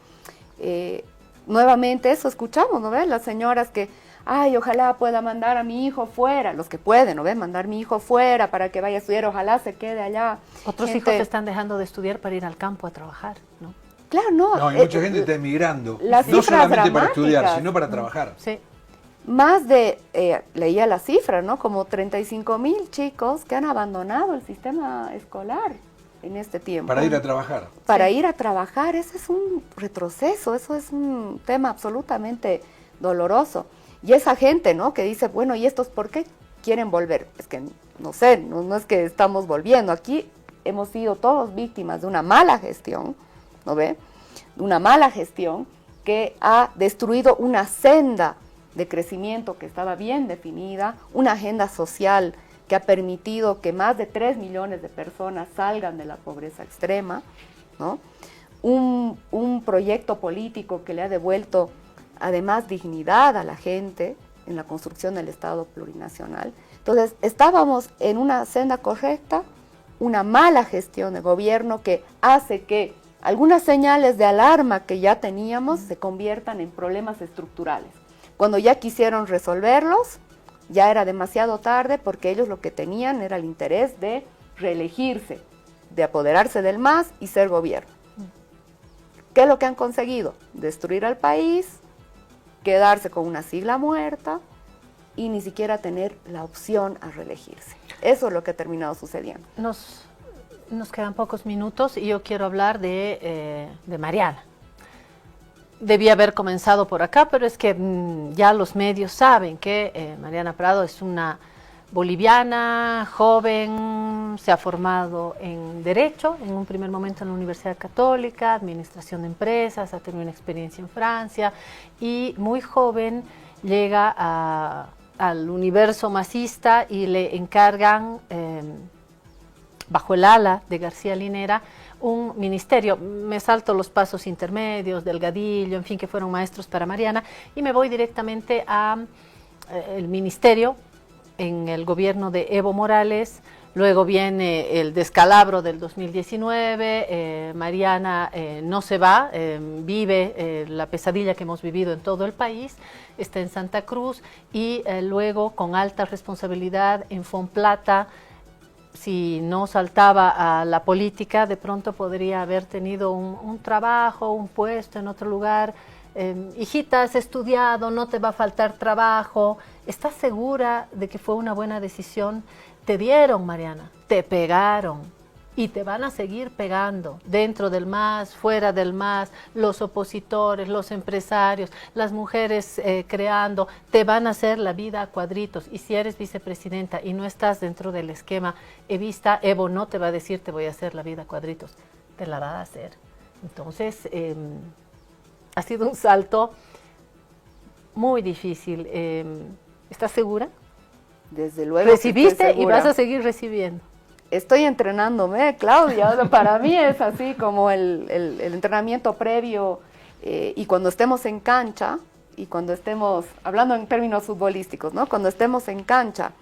Nuevamente eso escuchamos, ¿no ves? Las señoras que, ay, ojalá pueda mandar a mi hijo fuera, los que pueden, ¿no ves? Mandar a mi hijo fuera para que vaya a estudiar, ojalá se quede allá. Otros hijos están dejando de estudiar para ir al campo a trabajar, ¿no? Claro, no. No, y mucha gente está emigrando, las no solamente para dramáticas. estudiar, sino para trabajar. Sí. Más de, leía la cifra, ¿no? Como 35,000 chicos que han abandonado el sistema escolar en este tiempo. Para ir a trabajar. Para ir a trabajar, ese es un retroceso, eso es un tema absolutamente doloroso. Y esa gente, ¿no? Que dice, bueno, ¿y estos por qué quieren volver? Es que, no sé, no es que estamos volviendo. Aquí hemos sido todos víctimas de una mala gestión, ¿no ve? De una mala gestión que ha destruido una senda de crecimiento que estaba bien definida, una agenda social que ha permitido que más de 3 millones de personas salgan de la pobreza extrema, ¿no? Un proyecto político que le ha devuelto además dignidad a la gente en la construcción del Estado plurinacional. Entonces, estábamos en una senda correcta, una mala gestión de gobierno que hace que algunas señales de alarma que ya teníamos se conviertan en problemas estructurales. Cuando ya quisieron resolverlos, ya era demasiado tarde porque ellos lo que tenían era el interés de reelegirse, de apoderarse del MAS y ser gobierno. ¿Qué es lo que han conseguido? Destruir al país, quedarse con una sigla muerta y ni siquiera tener la opción a reelegirse. Eso es lo que ha terminado sucediendo. Nos quedan pocos minutos y yo quiero hablar de Mariana. Debía haber comenzado por acá, pero es que ya los medios saben que Mariana Prado es una boliviana, joven, se ha formado en Derecho, en un primer momento en la Universidad Católica, Administración de Empresas, ha tenido una experiencia en Francia y muy joven llega al universo masista y le encargan, bajo el ala de García Linera, un ministerio. Me salto los pasos intermedios, Delgadillo, en fin, que fueron maestros para Mariana, y me voy directamente al ministerio en el gobierno de Evo Morales. Luego viene el descalabro del 2019, Mariana no se va, vive la pesadilla que hemos vivido en todo el país, está en Santa Cruz y luego con alta responsabilidad en Fomplata. Si no saltaba a la política, de pronto podría haber tenido un trabajo, un puesto en otro lugar. Hijita, has estudiado, no te va a faltar trabajo. ¿Estás segura de que fue una buena decisión? Te dieron, Mariana, te pegaron y te van a seguir pegando dentro del MAS, fuera del MAS, los opositores, los empresarios, las mujeres creando, te van a hacer la vida a cuadritos. Y si eres vicepresidenta y no estás dentro del esquema evista, Evo no te va a decir te voy a hacer la vida a cuadritos, te la va a hacer. Entonces, ha sido un salto muy difícil. ¿Estás segura Desde luego. Que estoy Recibiste y segura. vas a seguir recibiendo. Estoy entrenándome, Claudia. O sea, para mí es así como el entrenamiento previo y cuando estemos en cancha y cuando estemos, hablando en términos futbolísticos, ¿no? Cuando estemos en cancha,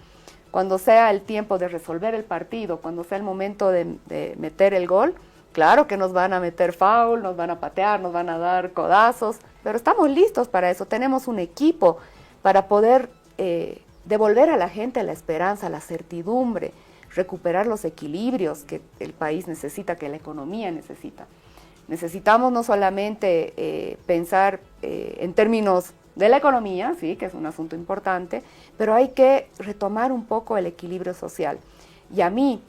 cuando sea el tiempo de resolver el partido, cuando sea el momento de meter el gol, claro que nos van a meter foul, nos van a patear, nos van a dar codazos, pero estamos listos para eso. Tenemos un equipo para poder devolver a la gente la esperanza, la certidumbre, recuperar los equilibrios que el país necesita, que la economía necesita. Necesitamos no solamente pensar en términos de la economía, sí, que es un asunto importante, pero hay que retomar un poco el equilibrio social. Y a mí,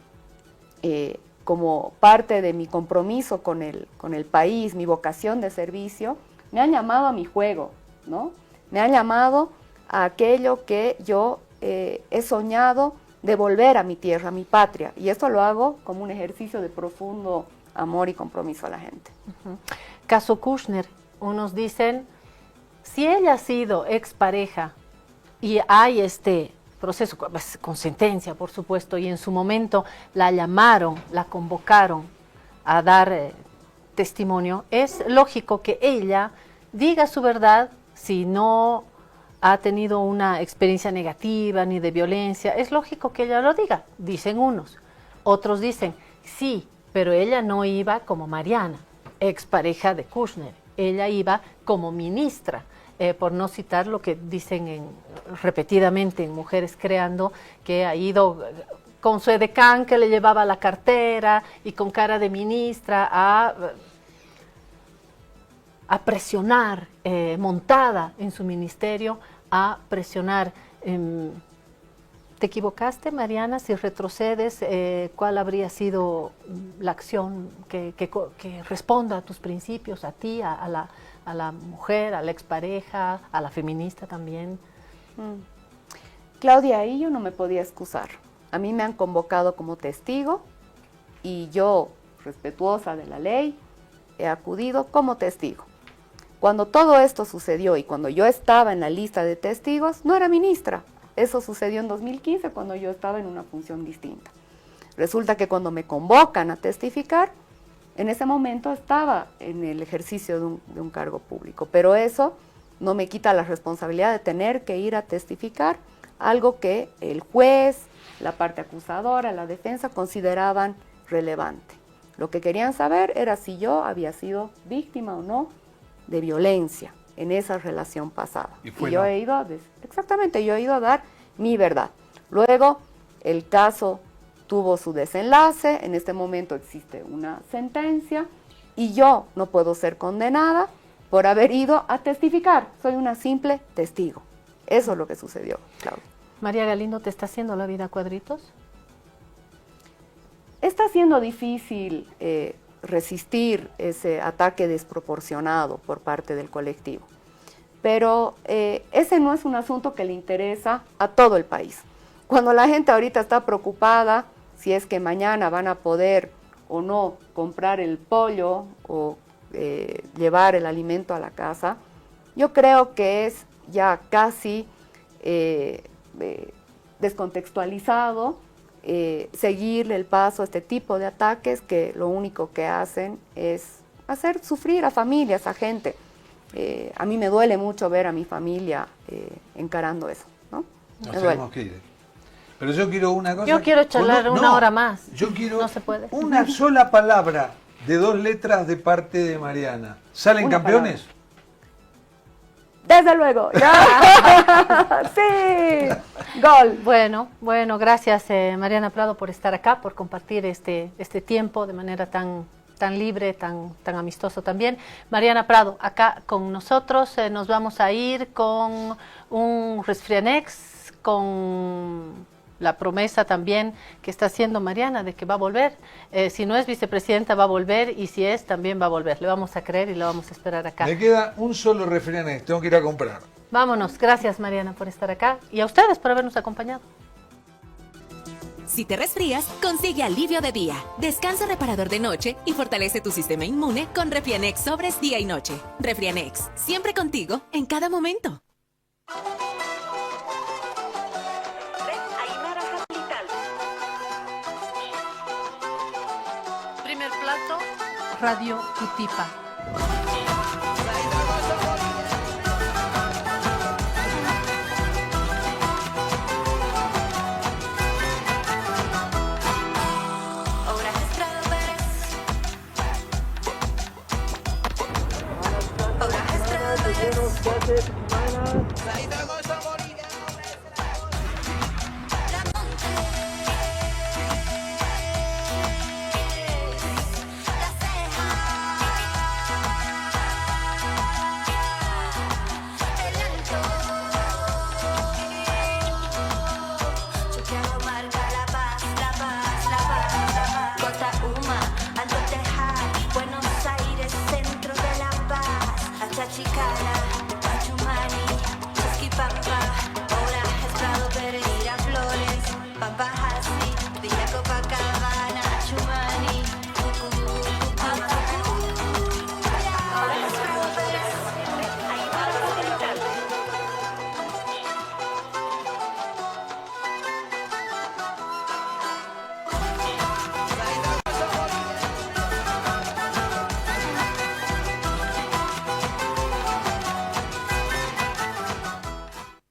como parte de mi compromiso con el país, mi vocación de servicio, me han llamado a mi juego, ¿no? Me han llamado a aquello que yo he soñado de volver a mi tierra, a mi patria. Y esto lo hago como un ejercicio de profundo amor y compromiso a la gente. Caso Kushner, unos dicen, si ella ha sido expareja y hay este proceso con sentencia, por supuesto, y en su momento la llamaron, la convocaron a dar testimonio, es lógico que ella diga su verdad si no ha tenido una experiencia negativa ni de violencia, es lógico que ella lo diga, dicen unos. Otros dicen, sí, pero ella no iba como Mariana, expareja de Kushner, ella iba como ministra, por no citar lo que dicen repetidamente en Mujeres Creando, que ha ido con su edecán que le llevaba la cartera y con cara de ministra a presionar, montada en su ministerio, a presionar. ¿Te equivocaste, Mariana? Si retrocedes, ¿cuál habría sido la acción que responda a tus principios, a ti, a la mujer, a la expareja, a la feminista también? Claudia, ahí yo no me podía excusar. A mí me han convocado como testigo y yo, respetuosa de la ley, he acudido como testigo. Cuando todo esto sucedió y cuando yo estaba en la lista de testigos, no era ministra. Eso sucedió en 2015 cuando yo estaba en una función distinta. Resulta que cuando me convocan a testificar, en ese momento estaba en el ejercicio de un cargo público, pero eso no me quita la responsabilidad de tener que ir a testificar algo que el juez, la parte acusadora, la defensa consideraban relevante. Lo que querían saber era si yo había sido víctima o no de violencia en esa relación pasada. Y yo he ido exactamente, yo he ido a dar mi verdad. Luego, el caso tuvo su desenlace, en este momento existe una sentencia y yo no puedo ser condenada por haber ido a testificar. Soy una simple testigo. Eso es lo que sucedió, Claudia. María Galindo, ¿te está haciendo la vida a cuadritos? Está siendo difícil resistir ese ataque desproporcionado por parte del colectivo. Pero ese no es un asunto que le interesa a todo el país. Cuando la gente ahorita está preocupada si es que mañana van a poder o no comprar el pollo o llevar el alimento a la casa, yo creo que es ya casi descontextualizado seguirle el paso a este tipo de ataques que lo único que hacen es hacer sufrir a familias, a gente. A mí me duele mucho ver a mi familia encarando eso, ¿no? Nos tenemos que ir. Pero yo quiero una cosa. Yo quiero charlar una hora más. Yo quiero no se puede. Una sola palabra de 2 letras de parte de Mariana. ¿Salen campeones? Desde luego. ¡Ya! ¡Sí! ¡Gol! Bueno, gracias Mariana Prado por estar acá, por compartir este tiempo de manera tan libre, tan amistoso también. Mariana Prado, acá con nosotros, nos vamos a ir con un Resfrianex, con la promesa también que está haciendo Mariana de que va a volver. Si no es vicepresidenta va a volver y si es también va a volver. Le vamos a creer y le vamos a esperar acá. Me queda un solo Resfrianex, tengo que ir a comprar. Vámonos, gracias Mariana por estar acá y a ustedes por habernos acompañado. Si te resfrías, consigue alivio de día, descanso reparador de noche y fortalece tu sistema inmune con Refrianex sobres día y noche. Refrianex, siempre contigo en cada momento. plato, Radio Cutipa.